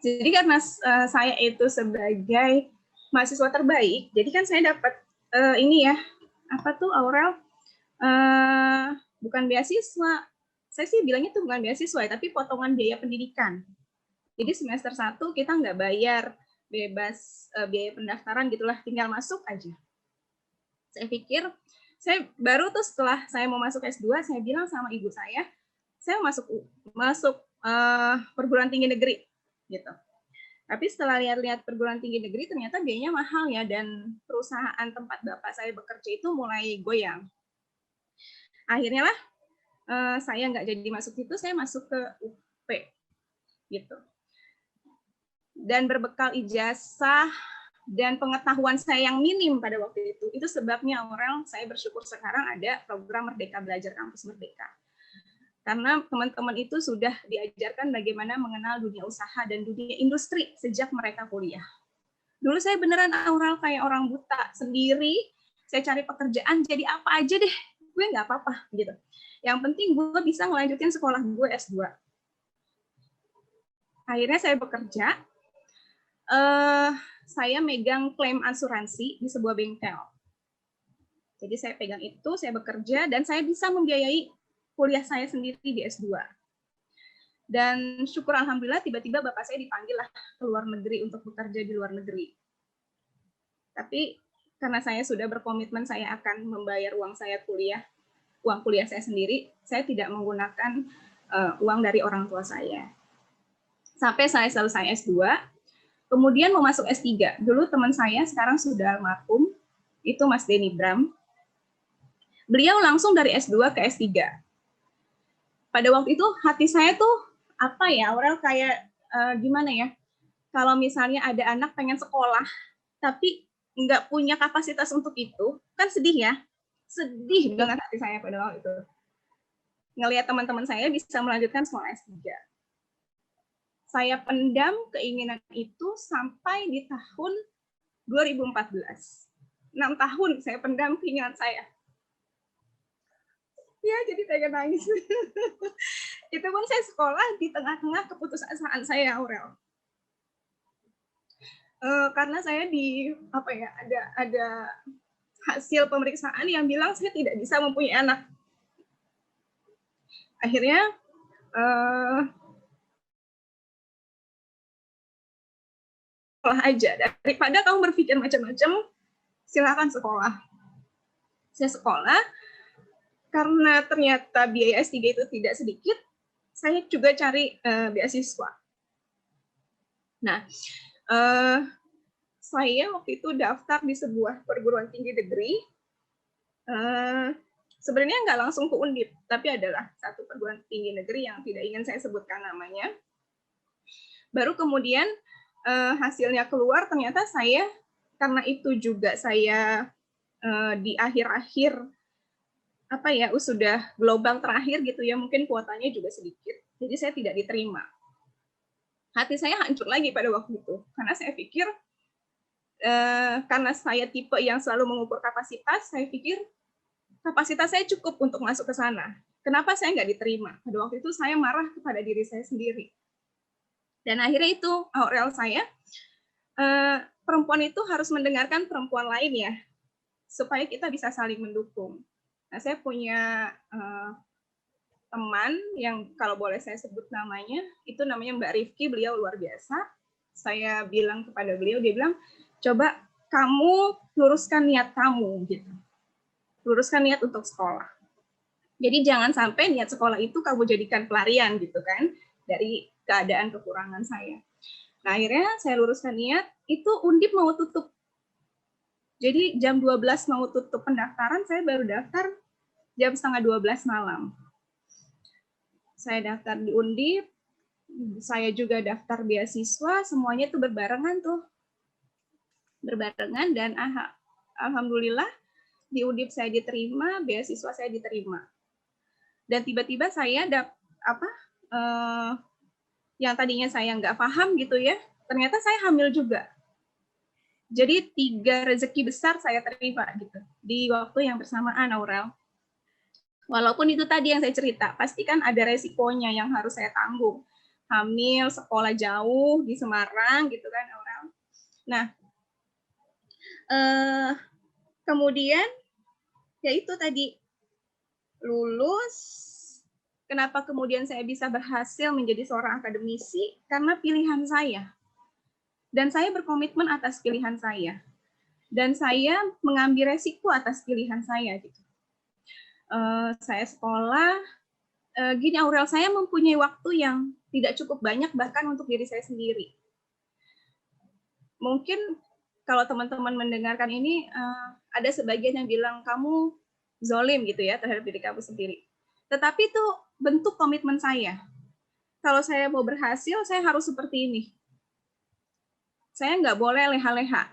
Jadi karena saya itu sebagai mahasiswa terbaik, jadi kan saya dapat Aurel, bukan beasiswa. Saya sih bilangnya itu bukan beasiswa, tapi potongan biaya pendidikan. Jadi semester 1 kita nggak bayar, bebas biaya pendaftaran gitulah, tinggal masuk aja. Saya pikir, saya baru tuh setelah saya mau masuk S2, saya bilang sama ibu saya masuk perguruan tinggi negeri gitu. Tapi setelah lihat-lihat perguruan tinggi negeri, ternyata biayanya mahal ya, dan perusahaan tempat bapak saya bekerja itu mulai goyang. Akhirnya lah, saya nggak jadi masuk itu, saya masuk ke UP gitu. Dan berbekal ijazah dan pengetahuan saya yang minim pada waktu itu sebabnya Aurel, saya bersyukur sekarang ada program Merdeka Belajar Kampus Merdeka. Karena teman-teman itu sudah diajarkan bagaimana mengenal dunia usaha dan dunia industri sejak mereka kuliah. Dulu saya beneran Aurel kayak orang buta sendiri, saya cari pekerjaan jadi apa aja deh, gue nggak apa-apa gitu. Yang penting gue bisa ngelanjutin sekolah gue S2. Akhirnya saya bekerja, saya megang klaim asuransi di sebuah bengkel. Jadi saya pegang itu, saya bekerja, dan saya bisa membiayai kuliah saya sendiri di S2. Dan syukur alhamdulillah tiba-tiba bapak saya dipanggil lah ke luar negeri untuk bekerja di luar negeri. Tapi karena saya sudah berkomitmen saya akan membayar uang kuliah saya sendiri, saya tidak menggunakan uang dari orang tua saya. Sampai saya selesai S2, kemudian mau masuk S3. Dulu teman saya sekarang sudah almarhum, itu Mas Denny Bram. Beliau langsung dari S2 ke S3. Pada waktu itu hati saya tuh apa ya, Aurel kayak gimana ya? Kalau misalnya ada anak pengen sekolah tapi nggak punya kapasitas untuk itu, kan sedih ya. Sedih banget hati saya pada waktu itu. Ngelihat teman-teman saya bisa melanjutkan sekolah S3. Saya pendam keinginan itu sampai di tahun 2014. 6 tahun saya pendam keinginan saya. Ya, jadi pengen nangis. Itu pun saya sekolah di tengah-tengah keputusasaan saya, Aurel. Karena saya ada hasil pemeriksaan yang bilang saya tidak bisa mempunyai anak. Akhirnya sekolah aja, daripada kamu berpikir macam-macam, silakan sekolah. Saya sekolah, karena ternyata biaya S3 itu tidak sedikit, saya juga cari beasiswa. Nah, saya waktu itu daftar di sebuah perguruan tinggi negeri, sebenarnya nggak langsung ke Undip, tapi adalah satu perguruan tinggi negeri yang tidak ingin saya sebutkan namanya. Baru kemudian hasilnya keluar, ternyata saya, karena itu juga saya di akhir-akhir sudah gelombang terakhir gitu ya, mungkin kuotanya juga sedikit, jadi saya tidak diterima. Hati saya hancur lagi pada waktu itu, karena saya pikir karena saya tipe yang selalu mengukur kapasitas, saya pikir kapasitas saya cukup untuk masuk ke sana. Kenapa saya nggak diterima? Pada waktu itu saya marah kepada diri saya sendiri. Dan akhirnya itu, Aurel, saya, perempuan itu harus mendengarkan perempuan lain ya, supaya kita bisa saling mendukung. Nah, saya punya teman yang kalau boleh saya sebut namanya, itu namanya Mbak Rifki, beliau luar biasa. Saya bilang kepada beliau, dia bilang, coba kamu luruskan niat kamu, gitu. Luruskan niat untuk sekolah. Jadi jangan sampai niat sekolah itu kamu jadikan pelarian, gitu kan, dari keadaan kekurangan saya. Nah, akhirnya saya luruskan niat, itu Undip mau tutup. Jadi jam 12 mau tutup pendaftaran, saya baru daftar jam setengah 12 malam. Saya daftar di Undip, saya juga daftar beasiswa, semuanya itu berbarengan tuh. Berbarengan, dan alhamdulillah di Undip saya diterima, beasiswa saya diterima. Dan tiba-tiba saya yang tadinya saya nggak paham gitu ya, ternyata saya hamil juga. Jadi 3 rezeki besar saya terima gitu di waktu yang bersamaan, Aurel. Walaupun itu tadi yang saya cerita, pasti kan ada resikonya yang harus saya tanggung. Hamil, sekolah jauh di Semarang gitu kan, Aurel. Nah, kemudian ya itu tadi lulus. Kenapa kemudian saya bisa berhasil menjadi seorang akademisi? Karena pilihan saya. Dan saya berkomitmen atas pilihan saya. Dan saya mengambil resiko atas pilihan saya. Gitu. Saya sekolah, gini Aurel, saya mempunyai waktu yang tidak cukup banyak bahkan untuk diri saya sendiri. Mungkin kalau teman-teman mendengarkan ini, ada sebagian yang bilang kamu zolim gitu ya terhadap diri kamu sendiri. Tetapi itu bentuk komitmen saya. Kalau saya mau berhasil, saya harus seperti ini. Saya nggak boleh leha-leha.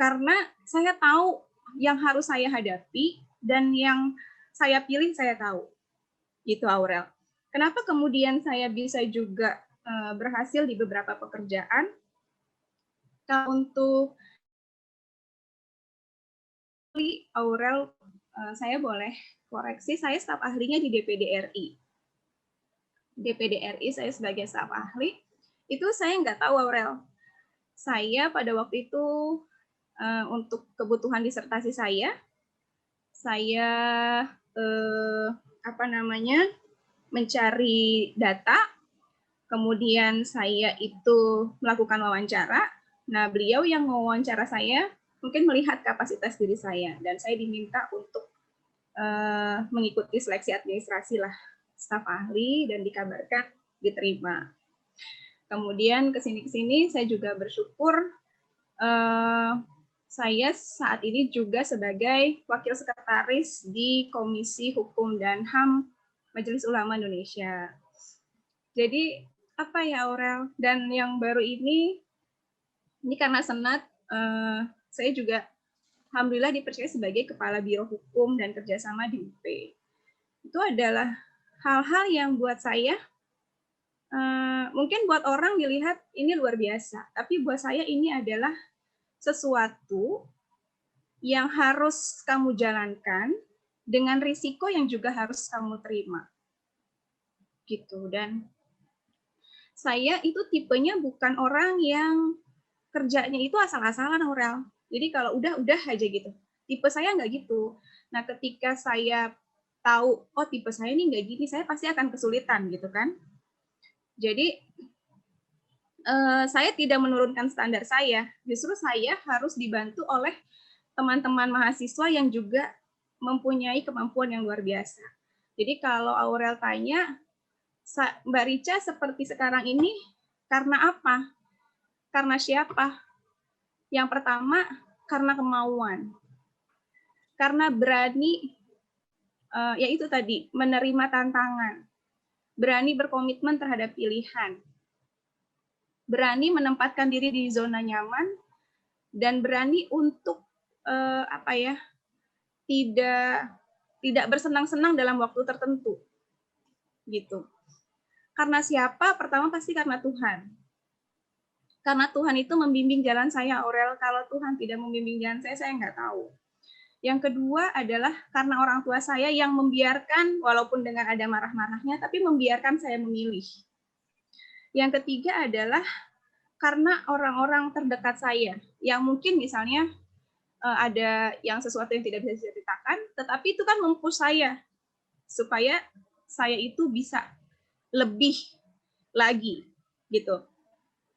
Karena saya tahu yang harus saya hadapi dan yang saya pilih saya tahu. Gitu Aurel. Kenapa kemudian saya bisa juga berhasil di beberapa pekerjaan? Kalau untuk Aurel, saya boleh koreksi, saya staf ahlinya di DPD RI. DPD RI saya sebagai staf ahli, itu saya nggak tahu Aurel. Saya pada waktu itu untuk kebutuhan disertasi saya mencari data, kemudian saya itu melakukan wawancara. Nah, beliau yang mewawancara saya mungkin melihat kapasitas diri saya, dan saya diminta untuk mengikuti seleksi administrasi lah staf ahli, dan dikabarkan diterima. Kemudian kesini saya juga bersyukur saya saat ini juga sebagai wakil sekretaris di Komisi Hukum dan HAM Majelis Ulama Indonesia. Jadi apa ya Aurel, dan yang baru ini karena Senat, saya juga alhamdulillah dipercaya sebagai Kepala Biro Hukum dan Kerjasama di UP. Itu adalah hal-hal yang buat saya, mungkin buat orang dilihat ini luar biasa, tapi buat saya ini adalah sesuatu yang harus kamu jalankan dengan risiko yang juga harus kamu terima. Gitu. Dan saya itu tipenya bukan orang yang kerjanya itu asal-asalan, Aurel. Jadi kalau udah aja gitu. Tipe saya nggak gitu. Nah, ketika saya tahu, oh tipe saya ini nggak gini, saya pasti akan kesulitan gitu kan. Jadi saya tidak menurunkan standar saya. Justru saya harus dibantu oleh teman-teman mahasiswa yang juga mempunyai kemampuan yang luar biasa. Jadi kalau Aurel tanya, Mbak Rica seperti sekarang ini karena apa? Karena siapa? Yang pertama, karena kemauan. Karena berani, yaitu tadi, menerima tantangan. Berani berkomitmen terhadap pilihan. Berani menempatkan diri di zona nyaman, dan berani untuk tidak bersenang-senang dalam waktu tertentu, gitu. Karena siapa? Pertama pasti karena Tuhan. Karena Tuhan itu membimbing jalan saya, Aurel. Kalau Tuhan tidak membimbing jalan saya nggak tahu. Yang kedua adalah karena orang tua saya yang membiarkan, walaupun dengan ada marah-marahnya, tapi membiarkan saya memilih. Yang ketiga adalah karena orang-orang terdekat saya, yang mungkin misalnya ada yang sesuatu yang tidak bisa diceritakan, tetapi itu kan mempush saya, supaya saya itu bisa lebih lagi, gitu.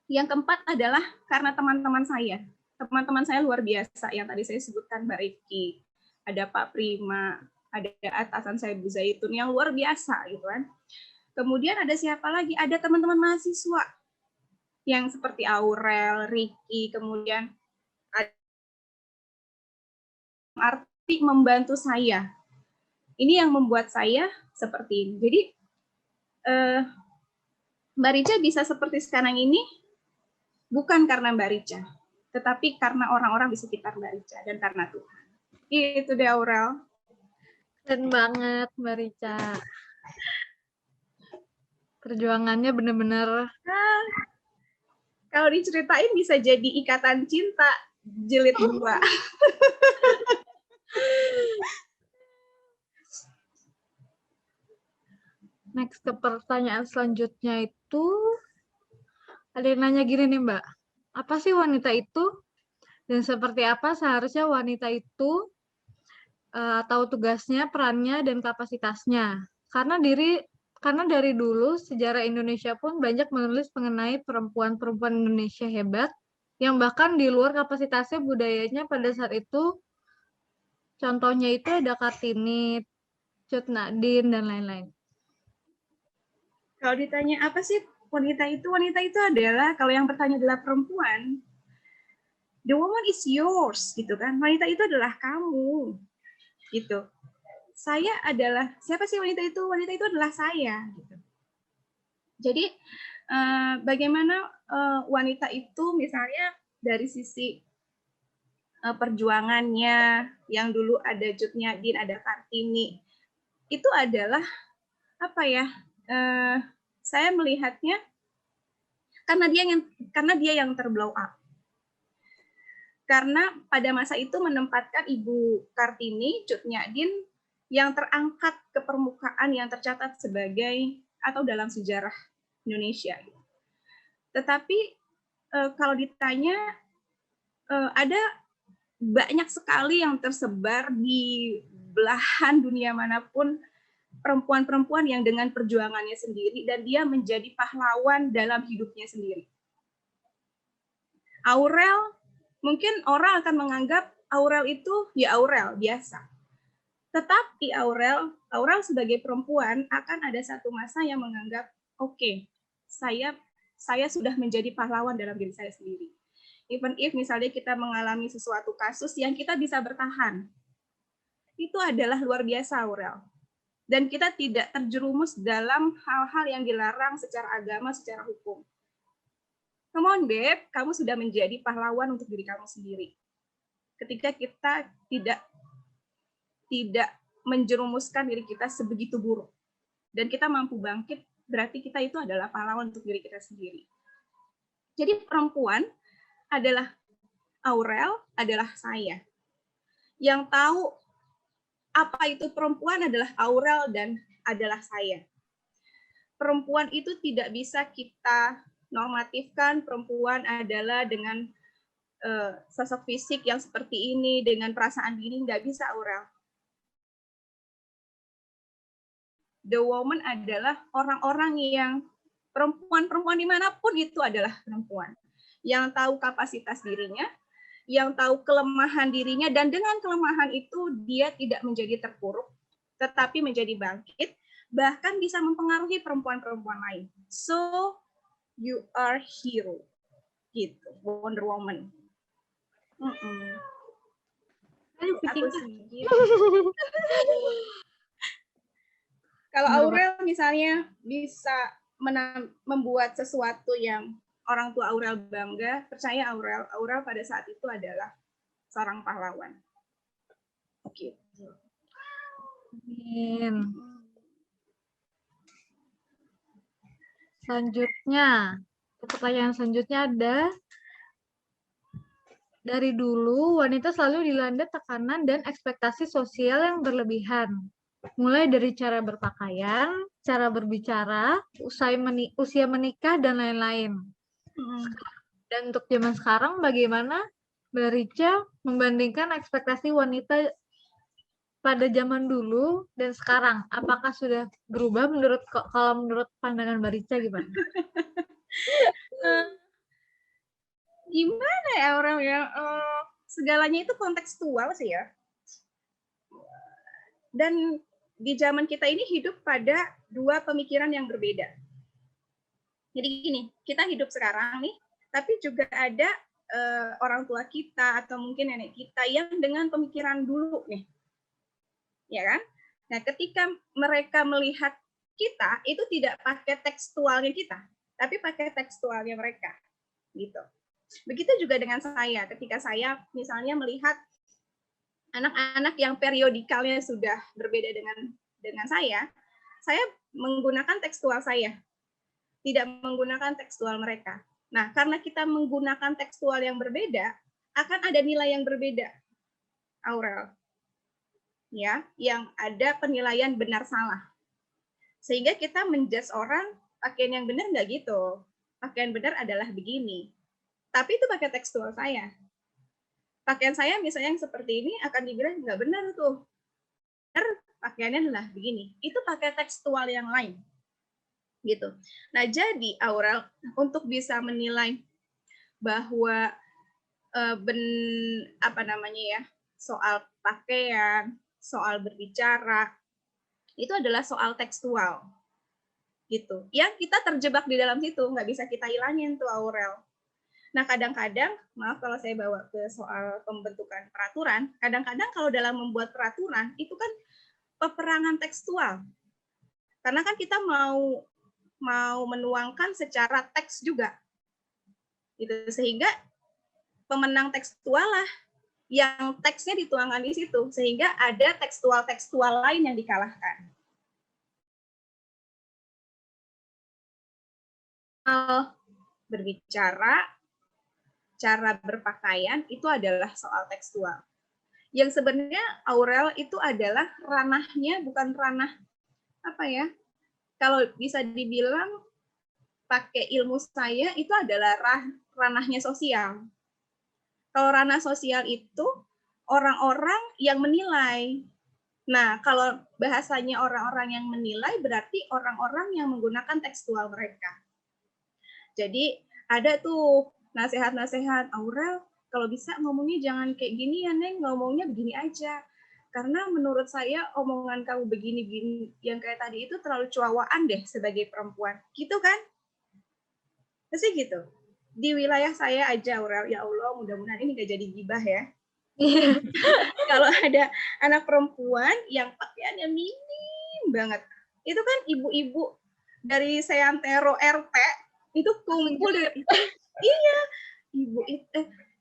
Yang keempat adalah karena teman-teman saya. Teman-teman saya luar biasa, yang tadi saya sebutkan Mbak Rifki, ada Pak Prima, ada atasan saya Bu Zaitun, yang luar biasa, gitu kan. Kemudian ada siapa lagi? Ada teman-teman mahasiswa, yang seperti Aurel, Ricky, kemudian arti membantu saya. Ini yang membuat saya seperti ini. Jadi Mbak Rica bisa seperti sekarang ini bukan karena Mbak Rica, tetapi karena orang-orang di sekitar Mbak Rica dan karena Tuhan. Itu deh Aurel.
Keren banget Mbak Rica. Perjuangannya benar-benar.
Kalau diceritain bisa jadi Ikatan Cinta jilid 2.
Next ke pertanyaan selanjutnya itu, ada yang nanya gini nih Mbak, apa sih wanita itu? Dan seperti apa seharusnya wanita itu tahu tugasnya, perannya, dan kapasitasnya? Karena dari dulu sejarah Indonesia pun banyak menulis mengenai perempuan-perempuan Indonesia hebat, yang bahkan di luar kapasitasnya budayanya pada saat itu. Contohnya itu ada Kartini, Cut Nardin, dan lain-lain.
Kalau ditanya apa sih wanita itu adalah, kalau yang bertanya adalah perempuan, the woman is yours, gitu kan. Wanita itu adalah kamu, gitu. Saya adalah, siapa sih wanita itu? Wanita itu adalah saya, gitu. Jadi bagaimana wanita itu misalnya dari sisi perjuangannya, yang dulu ada Cut Nyahdin, ada Kartini, itu adalah apa ya? Saya melihatnya karena dia yang terblow up. Karena pada masa itu menempatkan Ibu Kartini, Cut Nyadin yang terangkat ke permukaan, yang tercatat sebagai atau dalam sejarah Indonesia. Tetapi kalau ditanya, ada banyak sekali yang tersebar di belahan dunia manapun, perempuan-perempuan yang dengan perjuangannya sendiri dan dia menjadi pahlawan dalam hidupnya sendiri. Aurel, mungkin orang akan menganggap Aurel itu ya Aurel biasa. Tetapi Aurel sebagai perempuan akan ada satu masa yang menganggap, oke, saya sudah menjadi pahlawan dalam diri saya sendiri. Even if misalnya kita mengalami sesuatu kasus yang kita bisa bertahan, itu adalah luar biasa Aurel. Dan kita tidak terjerumus dalam hal-hal yang dilarang secara agama, secara hukum. Come on, Beb, kamu sudah menjadi pahlawan untuk diri kamu sendiri. Ketika kita tidak menjerumuskan diri kita sebegitu buruk. Dan kita mampu bangkit, berarti kita itu adalah pahlawan untuk diri kita sendiri. Jadi perempuan adalah Aurel, adalah saya. Yang tahu apa itu perempuan adalah Aurel dan adalah saya. Perempuan itu tidak bisa kita normatifkan, perempuan adalah dengan sosok fisik yang seperti ini, dengan perasaan diri, nggak bisa Aurel. The woman adalah orang-orang yang perempuan-perempuan dimanapun itu adalah perempuan. Yang tahu kapasitas dirinya, yang tahu kelemahan dirinya, dan dengan kelemahan itu dia tidak menjadi terpuruk, tetapi menjadi bangkit, bahkan bisa mempengaruhi perempuan-perempuan lain. So, you are hero. Gitu, Wonder Woman. Aku sih gitu. Kalau Aurel misalnya bisa membuat sesuatu yang orang tua Aurel bangga, percaya Aurel pada saat itu adalah seorang pahlawan. Oke.
Amin. Selanjutnya, pertanyaan selanjutnya ada, dari dulu wanita selalu dilanda tekanan dan ekspektasi sosial yang berlebihan. Mulai dari cara berpakaian, cara berbicara, usia menikah, dan lain-lain. Dan untuk zaman sekarang, bagaimana Mbak Rica membandingkan ekspektasi wanita pada zaman dulu dan sekarang? Apakah sudah berubah kalau menurut pandangan Mbak Rica gimana?
Gimana ya orang ya? Segalanya itu kontekstual sih ya. Dan di zaman kita ini hidup pada dua pemikiran yang berbeda. Jadi gini, kita hidup sekarang nih, tapi juga ada orang tua kita atau mungkin nenek kita yang dengan pemikiran dulu nih. Ya kan? Nah, ketika mereka melihat kita, itu tidak pakai tekstualnya kita, tapi pakai tekstualnya mereka. Gitu. Begitu juga dengan saya, ketika saya misalnya melihat anak-anak yang periodikalnya sudah berbeda dengan saya menggunakan tekstual saya, tidak menggunakan tekstual mereka. Nah, karena kita menggunakan tekstual yang berbeda, akan ada nilai yang berbeda, Aurel. Ya, yang ada penilaian benar salah. Sehingga kita menjudge orang, pakaian yang benar nggak gitu. Pakaian benar adalah begini. Tapi itu pakai tekstual saya. Pakaian saya misalnya yang seperti ini akan dibilang nggak benar tuh. Benar, pakaiannya adalah begini. Itu pakai tekstual yang lain. Gitu. Nah, jadi Aurel untuk bisa menilai bahwa soal pakaian, soal berbicara, itu adalah soal tekstual. Gitu. Yang kita terjebak di dalam situ, nggak bisa kita hilangin tuh Aurel. Nah, kadang-kadang, maaf kalau saya bawa ke soal pembentukan peraturan, kadang-kadang kalau dalam membuat peraturan, itu kan peperangan tekstual. Karena kan kita mau menuangkan secara teks juga. Gitu. Sehingga pemenang tekstual lah yang teksnya dituangkan di situ. Sehingga ada tekstual-tekstual lain yang dikalahkan. berbicara, cara berpakaian itu adalah soal tekstual. Yang sebenarnya Aurel itu adalah ranahnya bukan ranah apa ya? Kalau bisa dibilang pakai ilmu saya itu adalah ranahnya sosial. Kalau ranah sosial itu orang-orang yang menilai. Nah, kalau bahasanya orang-orang yang menilai berarti orang-orang yang menggunakan tekstual mereka. Jadi ada tuh nasihat-nasihat, Aurel kalau bisa ngomongnya jangan kayak gini ya Neng, ngomongnya begini aja. Karena menurut saya omongan kamu begini-begini yang kayak tadi itu terlalu cuawaan deh sebagai perempuan. Gitu kan? Pasti gitu. Di wilayah saya aja, Aurel, ya Allah mudah-mudahan ini gak jadi gibah ya. Kalau ada anak perempuan yang pakaiannya minim banget, itu kan ibu-ibu dari Seantero RT itu kumpul dari iya ibu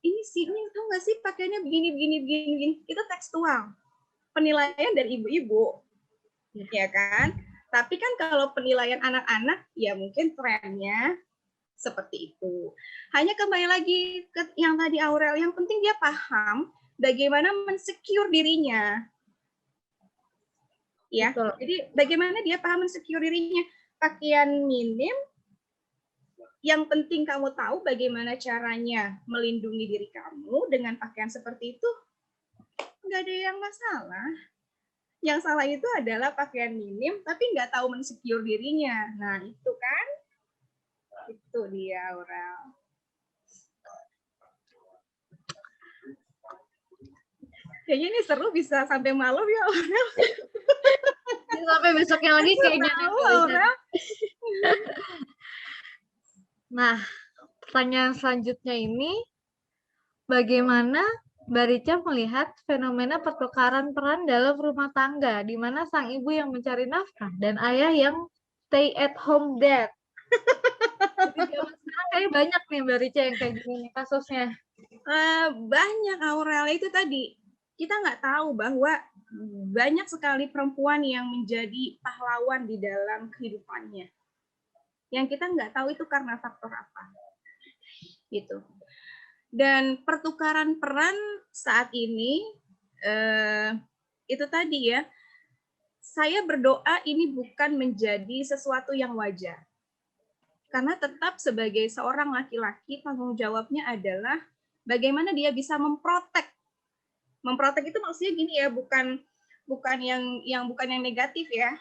ini sih ini tahu nggak sih pakaiannya begini itu tekstual penilaian dari ibu-ibu ya kan. Tapi kan kalau penilaian anak-anak ya mungkin trennya seperti itu. Hanya kembali lagi ke yang tadi Aurel, yang penting dia paham bagaimana mensecure dirinya. Ya, betul. Jadi bagaimana dia paham mensecure dirinya. Pakaian minim, yang penting kamu tahu bagaimana caranya melindungi diri kamu dengan pakaian seperti itu, nggak ada yang masalah. Yang salah itu adalah pakaian minim, tapi nggak tahu mensecure dirinya. Nah, itu kan, itu dia, Aurel. Kayaknya ini seru bisa sampai malam ya, Aurel.
Sampai besoknya lagi kayaknya. Nah, pertanyaan selanjutnya ini, bagaimana Mbak Rica melihat fenomena pertukaran peran dalam rumah tangga, di mana sang ibu yang mencari nafkah dan ayah yang stay at home dad? Sekarang kayak banyak nih Mbak Rica yang kayak gini kasusnya.
Banyak, Aurel. Itu tadi kita nggak tahu bahwa banyak sekali perempuan yang menjadi pahlawan di dalam kehidupannya. Yang kita nggak tahu itu karena faktor apa. Gitu. Dan pertukaran peran saat ini, itu tadi ya, saya berdoa ini bukan menjadi sesuatu yang wajar. Karena tetap sebagai seorang laki-laki, tanggung jawabnya adalah bagaimana dia bisa memprotek. Memprotek itu maksudnya gini ya, bukan yang negatif ya.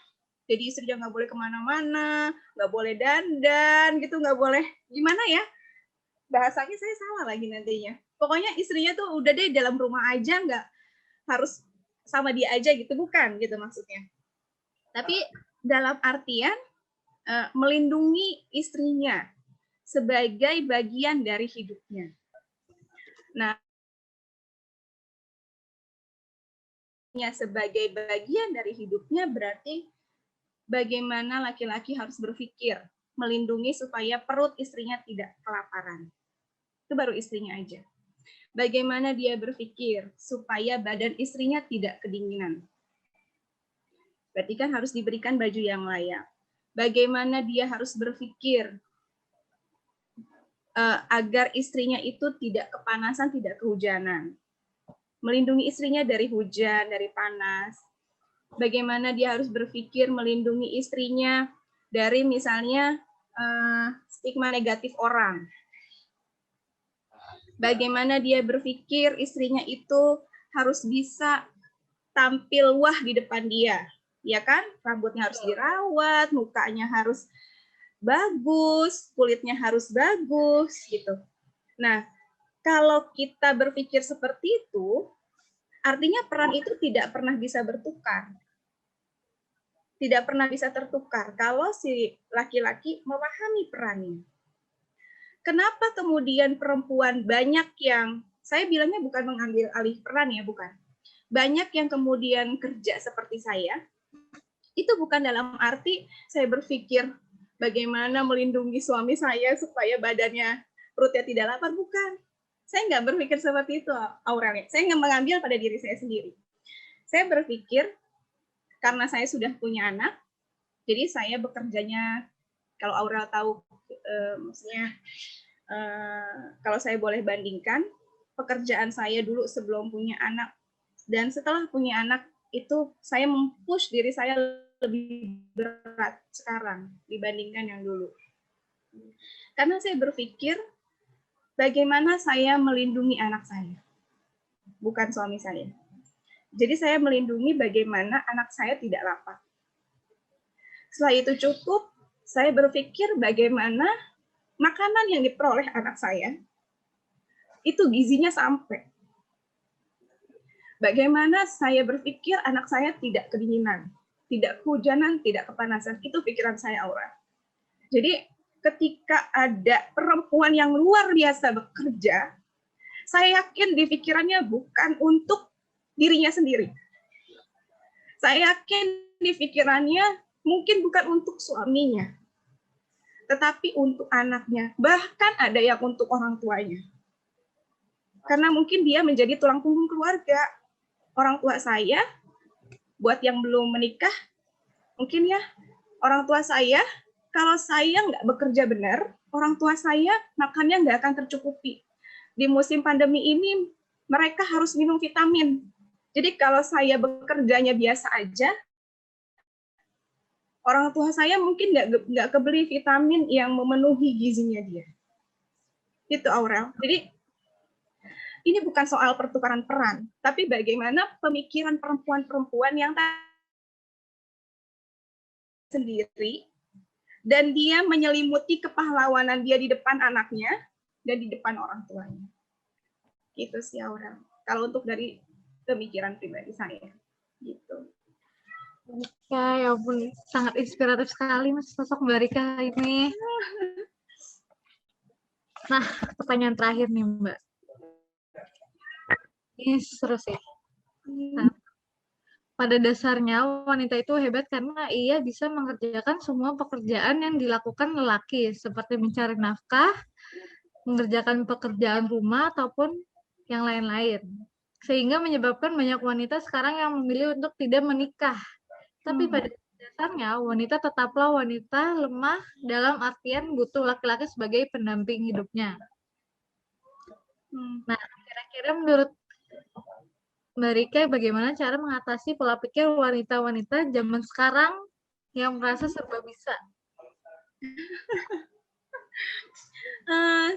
Jadi istri dia nggak boleh kemana-mana, nggak boleh dandan gitu, nggak boleh gimana ya. Bahasanya saya salah lagi nantinya. Pokoknya istrinya tuh udah deh dalam rumah aja, nggak harus sama dia aja gitu, bukan gitu maksudnya. Tapi dalam artian melindungi istrinya sebagai bagian dari hidupnya. Nah, sebagai bagian dari hidupnya berarti bagaimana laki-laki harus berpikir melindungi supaya perut istrinya tidak kelaparan. Itu baru istrinya aja. Bagaimana dia berpikir supaya badan istrinya tidak kedinginan. Berarti kan harus diberikan baju yang layak. Bagaimana dia harus berpikir agar istrinya itu tidak kepanasan, tidak kehujanan. Melindungi istrinya dari hujan, dari panas. Bagaimana dia harus berpikir melindungi istrinya dari misalnya stigma negatif orang. Bagaimana dia berpikir istrinya itu harus bisa tampil wah di depan dia, ya kan? Rambutnya harus dirawat, mukanya harus bagus, kulitnya harus bagus, gitu. Nah, kalau kita berpikir seperti itu, artinya peran itu tidak pernah bisa bertukar. Tidak pernah bisa tertukar kalau si laki-laki memahami perannya. Kenapa kemudian perempuan banyak yang, saya bilangnya bukan mengambil alih peran ya, bukan. Banyak yang kemudian kerja seperti saya, itu bukan dalam arti saya berpikir bagaimana melindungi suami saya supaya badannya, perutnya tidak lapar, bukan. Saya nggak berpikir seperti itu, Aurel. Saya nggak mengambil pada diri saya sendiri. Saya berpikir, karena saya sudah punya anak, jadi saya bekerjanya Kalau Aurel tahu, maksudnya kalau saya boleh bandingkan, pekerjaan saya dulu sebelum punya anak dan setelah punya anak itu saya mempush diri saya lebih berat sekarang dibandingkan yang dulu. Karena saya berpikir bagaimana saya melindungi anak saya, bukan suami saya. Jadi saya melindungi bagaimana anak saya tidak lapar. Setelah itu cukup, saya berpikir bagaimana makanan yang diperoleh anak saya itu gizinya sampai. Bagaimana saya berpikir anak saya tidak kedinginan, tidak kehujanan, tidak kepanasan. Itu pikiran saya, Aura. Jadi ketika ada perempuan yang luar biasa bekerja, saya yakin di pikirannya bukan untuk dirinya sendiri. Saya yakin di pikirannya mungkin bukan untuk suaminya, tetapi untuk anaknya. Bahkan ada yang untuk orang tuanya. Karena mungkin dia menjadi tulang punggung keluarga. Orang tua saya, buat yang belum menikah, mungkin ya, orang tua saya, kalau saya nggak bekerja benar, orang tua saya makannya nggak akan tercukupi. Di musim pandemi ini, mereka harus minum vitamin. Jadi kalau saya bekerjanya biasa aja, orang tua saya mungkin nggak kebeli vitamin yang memenuhi gizinya dia. Itu, Aurel. Jadi ini bukan soal pertukaran peran, tapi bagaimana pemikiran perempuan-perempuan yang sendiri dan dia menyelimuti kepahlawanan dia di depan anaknya dan di depan orang tuanya. Gitu sih, Aurel. Kalau untuk dari pemikiran pribadi saya, gitu.
Ya ampun, sangat inspiratif sekali Mas sosok Mbak Rika ini. Nah, pertanyaan terakhir nih Mbak. Ini seru sih. Nah, pada dasarnya wanita itu hebat karena ia bisa mengerjakan semua pekerjaan yang dilakukan lelaki, seperti mencari nafkah, mengerjakan pekerjaan rumah, ataupun yang lain-lain. Sehingga menyebabkan banyak wanita sekarang yang memilih untuk tidak menikah. Tapi pada dasarnya wanita tetaplah wanita lemah dalam artian butuh laki-laki sebagai pendamping hidupnya. Nah, kira-kira menurut Mbak Rika bagaimana cara mengatasi pola pikir wanita-wanita zaman sekarang yang merasa serba bisa?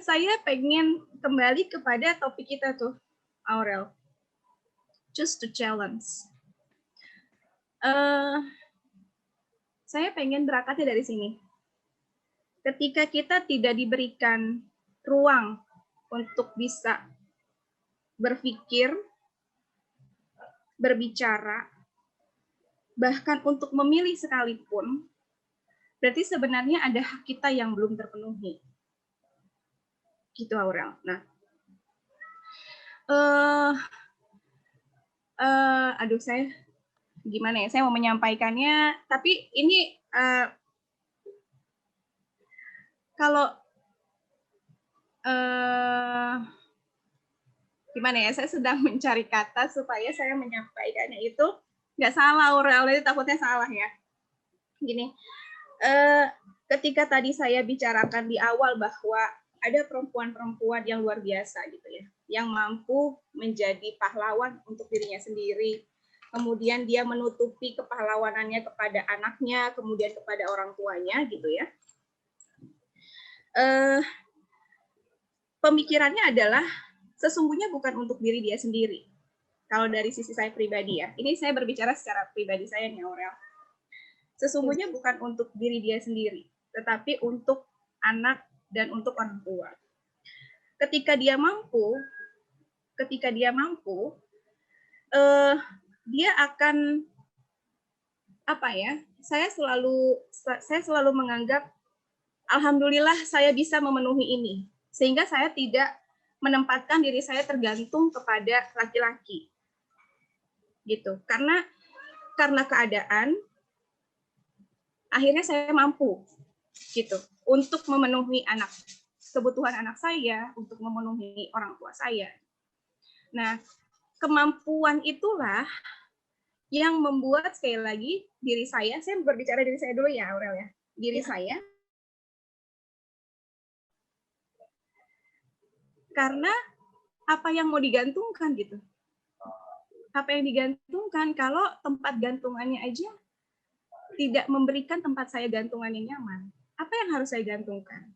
Saya pengen kembali kepada topik kita tuh, Aurel. Choose to challenge. Saya pengen berangkatnya dari sini. Ketika kita tidak diberikan ruang untuk bisa berpikir, berbicara, bahkan untuk memilih sekalipun, berarti sebenarnya ada hak kita yang belum terpenuhi. Gitu, Aurel. Nah, aduh, saya gimana ya? Saya mau menyampaikannya, tapi ini kalau gimana ya? Saya sedang mencari kata supaya saya menyampaikannya itu nggak salah, Aurel. Jadi takutnya salah ya. Gini, ketika tadi saya bicarakan di awal bahwa ada perempuan-perempuan yang luar biasa gitu ya, yang mampu menjadi pahlawan untuk dirinya sendiri, kemudian dia menutupi kepahlawanannya kepada anaknya, kemudian kepada orang tuanya gitu ya. Pemikirannya adalah sesungguhnya bukan untuk diri dia sendiri. Kalau dari sisi saya pribadi ya, ini saya berbicara secara pribadi saya nih, Aurel. Sesungguhnya bukan untuk diri dia sendiri, tetapi untuk anak dan untuk orang tua. Ketika dia mampu, dia akan apa ya? Saya selalu menganggap alhamdulillah saya bisa memenuhi ini, sehingga saya tidak menempatkan diri saya tergantung kepada laki-laki, gitu. Karena keadaan, akhirnya saya mampu, gitu, untuk memenuhi kebutuhan anak saya, untuk memenuhi orang tua saya. Nah, kemampuan itulah yang membuat sekali lagi diri saya berbicara diri saya dulu ya, Aurel ya, diri saya Karena apa yang mau digantungkan gitu? Apa yang digantungkan kalau tempat gantungannya aja tidak memberikan tempat saya gantungan yang nyaman? Apa yang harus saya gantungkan?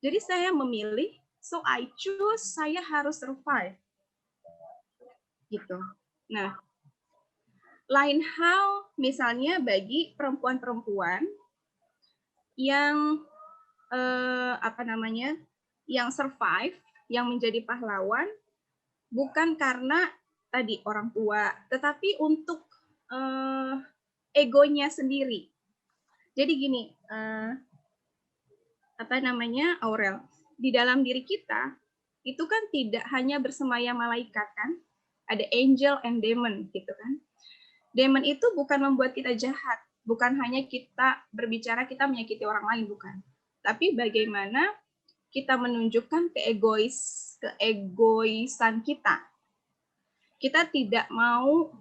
Jadi saya memilih, so I choose, saya harus survive. Gitu. Nah, lain hal misalnya bagi perempuan-perempuan yang yang survive, yang menjadi pahlawan, bukan karena tadi orang tua, tetapi untuk egonya sendiri. Jadi gini, Aurel, di dalam diri kita itu kan tidak hanya bersemayam malaikat kan, ada angel and demon gitu kan. Demon itu bukan membuat kita jahat, bukan hanya kita berbicara kita menyakiti orang lain, bukan. Tapi bagaimana kita menunjukkan keegoisan kita. Kita tidak mau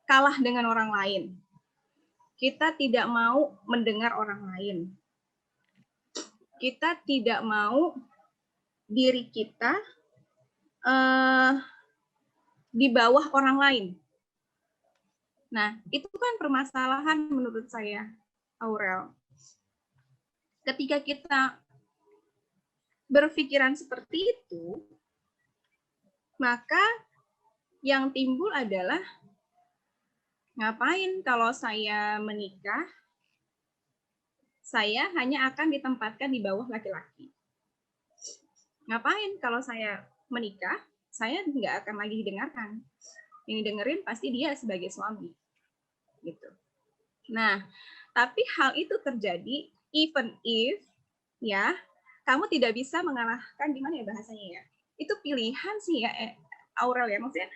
kalah dengan orang lain. Kita tidak mau mendengar orang lain. Kita tidak mau diri kita di bawah orang lain. Nah, itu kan permasalahan menurut saya, Aurel. Ketika kita berpikiran seperti itu, maka yang timbul adalah ngapain kalau saya menikah, saya hanya akan ditempatkan di bawah laki-laki. Ngapain kalau saya menikah, saya nggak akan lagi didengarkan. Yang dengerin pasti dia sebagai suami. Gitu. Nah, tapi hal itu terjadi even if ya kamu tidak bisa mengalahkan, gimana ya bahasanya ya? Itu pilihan sih ya, Aurel ya, maksudnya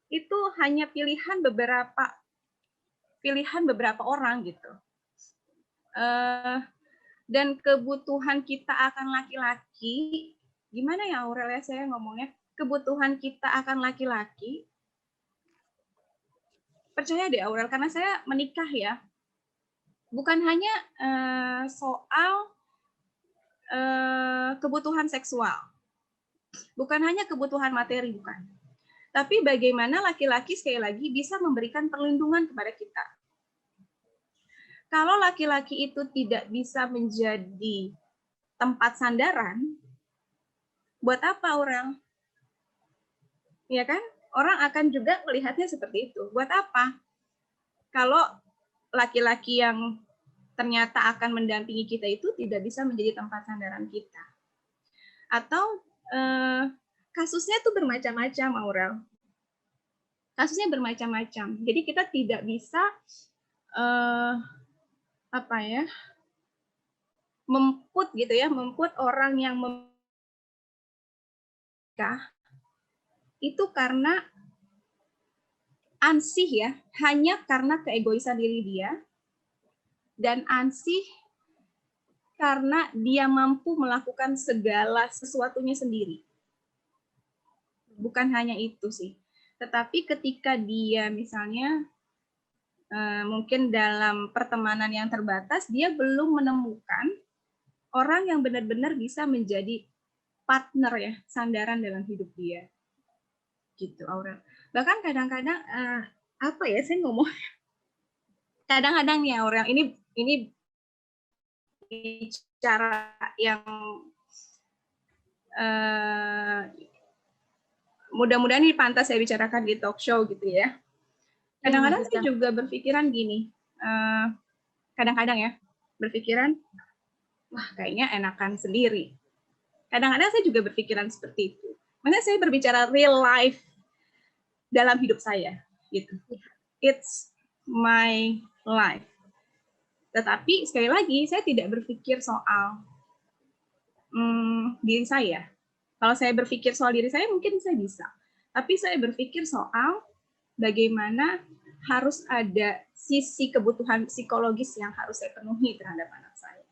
itu hanya pilihan beberapa orang gitu. Dan kebutuhan kita akan laki-laki, gimana ya Aurel ya saya ngomongnya? Kebutuhan kita akan laki-laki, percaya deh Aurel, karena saya menikah ya, bukan hanya soal kebutuhan seksual, bukan hanya kebutuhan materi, bukan. Tapi bagaimana laki-laki sekali lagi bisa memberikan perlindungan kepada kita. Kalau laki-laki itu tidak bisa menjadi tempat sandaran, buat apa Aurel? Ya kan? Orang akan juga melihatnya seperti itu. Buat apa? Kalau laki-laki yang ternyata akan mendampingi kita itu tidak bisa menjadi tempat sandaran kita. Atau kasusnya tuh bermacam-macam, Aurel. Kasusnya bermacam-macam. Jadi kita tidak bisa memput orang yang menikah itu karena ansih ya, hanya karena keegoisan diri dia, dan ansih karena dia mampu melakukan segala sesuatunya sendiri. Bukan hanya itu sih, tetapi ketika dia misalnya mungkin dalam pertemanan yang terbatas, dia belum menemukan orang yang benar-benar bisa menjadi partner ya, sandaran dalam hidup dia. Gitu, Aurel. Bahkan kadang-kadang saya ngomong, kadang-kadang nih Aurel, ini bicara yang mudah-mudahan ini pantas saya bicarakan di talk show gitu ya. Kadang-kadang saya juga berpikiran gini, kadang-kadang ya, berpikiran, wah kayaknya enakan sendiri. Kadang-kadang saya juga berpikiran seperti itu. Maksudnya saya berbicara real life dalam hidup saya, gitu. It's my life. Tetapi sekali lagi, saya tidak berpikir soal diri saya. Kalau saya berpikir soal diri saya, mungkin saya bisa. Tapi saya berpikir soal bagaimana harus ada sisi kebutuhan psikologis yang harus saya penuhi terhadap anak saya.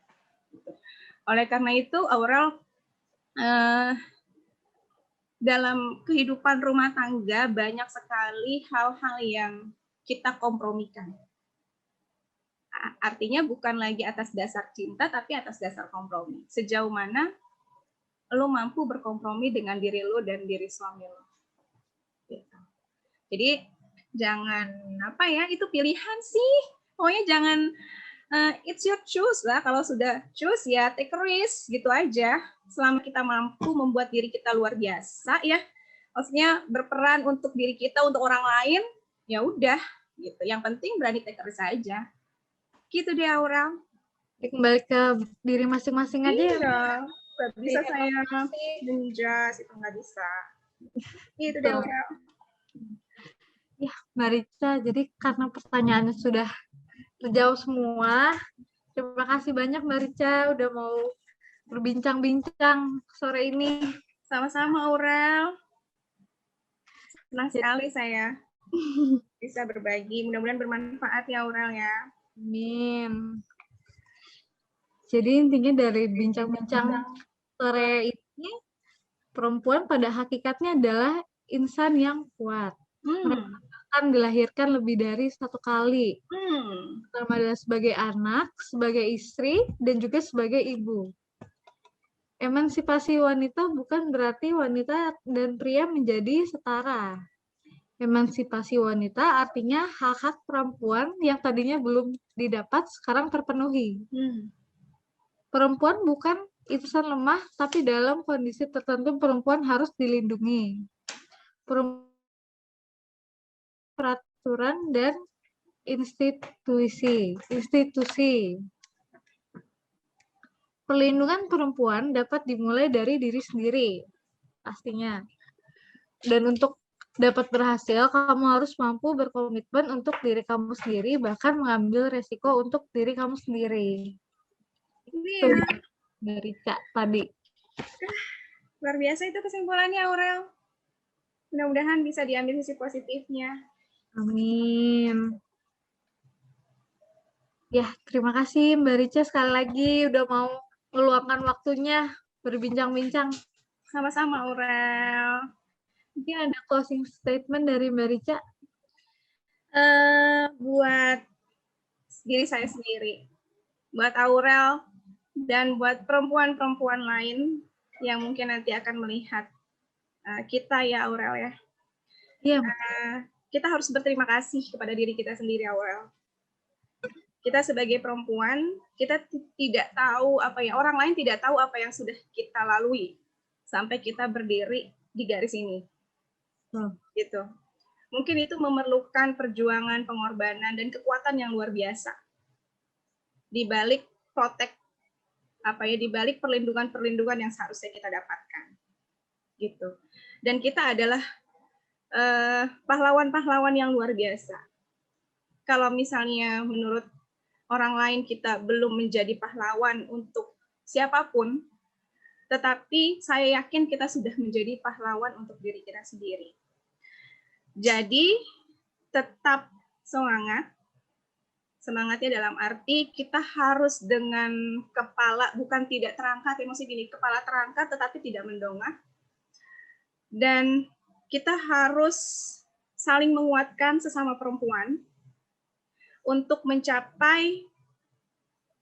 Oleh karena itu, Aurel, dalam kehidupan rumah tangga banyak sekali hal-hal yang kita kompromikan. Artinya bukan lagi atas dasar cinta, tapi atas dasar kompromi. Sejauh mana lo mampu berkompromi dengan diri lo dan diri suami lo. Gitu. Jadi jangan apa ya, itu pilihan sih. Pokoknya jangan it's your choose lah. Kalau sudah choose ya take a risk gitu aja. Selama kita mampu membuat diri kita luar biasa ya. Maksudnya berperan untuk diri kita, untuk orang lain, ya udah gitu. Yang penting berani take a risk aja. Gitu deh Aurel.
Kembali ke diri masing-masing aja ya.
Iya. Gak bisa
Iya,
saya
makasih.
menjas, itu nggak bisa. Gitu deh
Betul.
Aurel.
Ya, Mbak Rica, jadi karena pertanyaannya sudah terjawab semua, terima kasih banyak Mbak Rica udah mau berbincang-bincang sore ini.
Sama-sama Aurel. Senang sekali saya bisa berbagi. Mudah-mudahan bermanfaat ya Aurel ya.
Amin. Jadi intinya dari bincang-bincang sore ini, perempuan pada hakikatnya adalah insan yang kuat. Mereka akan dilahirkan lebih dari satu kali. Pertama adalah sebagai anak, sebagai istri, dan juga sebagai ibu. Emansipasi wanita bukan berarti wanita dan pria menjadi setara. Emansipasi wanita artinya hak-hak perempuan yang tadinya belum didapat sekarang terpenuhi. Perempuan bukan insan lemah, tapi dalam kondisi tertentu perempuan harus dilindungi. Peraturan dan institusi. Perlindungan perempuan dapat dimulai dari diri sendiri, pastinya. Dan untuk dapat berhasil, kamu harus mampu berkomitmen untuk diri kamu sendiri, bahkan mengambil resiko untuk diri kamu sendiri. Itu dari Cak tadi.
Luar biasa itu kesimpulannya Aurel. Mudah-mudahan bisa diambil sisi positifnya.
Amin. Ya, terima kasih Mbak Rica sekali lagi udah mau meluangkan waktunya berbincang-bincang.
Sama-sama Aurel.
Mungkin ada closing statement dari Mbak Rica?
Buat diri saya sendiri, buat Aurel, dan buat perempuan-perempuan lain yang mungkin nanti akan melihat kita ya Aurel ya.
Iya.
Kita harus berterima kasih kepada diri kita sendiri Aurel. Kita sebagai perempuan, kita tidak tahu apa ya, orang lain tidak tahu apa yang sudah kita lalui sampai kita berdiri di garis ini. Gitu. Mungkin itu memerlukan perjuangan, pengorbanan, dan kekuatan yang luar biasa. Di balik di balik perlindungan-perlindungan yang seharusnya kita dapatkan. Gitu. Dan kita adalah pahlawan-pahlawan yang luar biasa. Kalau misalnya menurut orang lain kita belum menjadi pahlawan untuk siapapun, tetapi saya yakin kita sudah menjadi pahlawan untuk diri kita sendiri. Jadi tetap semangat. Semangatnya dalam arti kita harus dengan kepala, bukan tidak terangkat, emosi gini, kepala terangkat tetapi tidak mendongak. Dan kita harus saling menguatkan sesama perempuan untuk mencapai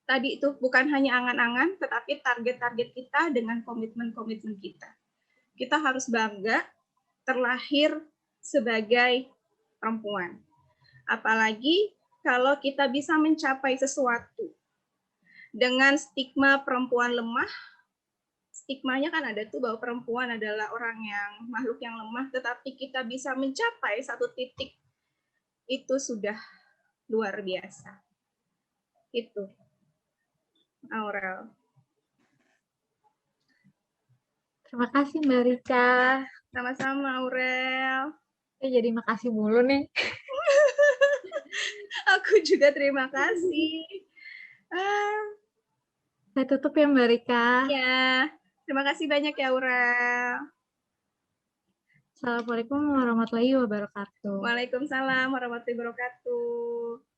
tadi itu bukan hanya angan-angan, tetapi target-target kita dengan komitmen-komitmen kita. Kita harus bangga terlahir sebagai perempuan. Apalagi kalau kita bisa mencapai sesuatu dengan stigma perempuan lemah, stigmanya kan ada tuh bahwa perempuan adalah orang yang makhluk yang lemah, tetapi kita bisa mencapai satu titik, itu sudah luar biasa. Itu, Aurel.
Terima kasih Mbak Rica.
Sama-sama Aurel.
Jadi makasih mulu nih.
Aku juga terima kasih.
Saya tutup ya Mbak Rika.
Ya, terima kasih banyak ya Aurel.
Assalamualaikum warahmatullahi wabarakatuh.
Waalaikumsalam warahmatullahi wabarakatuh.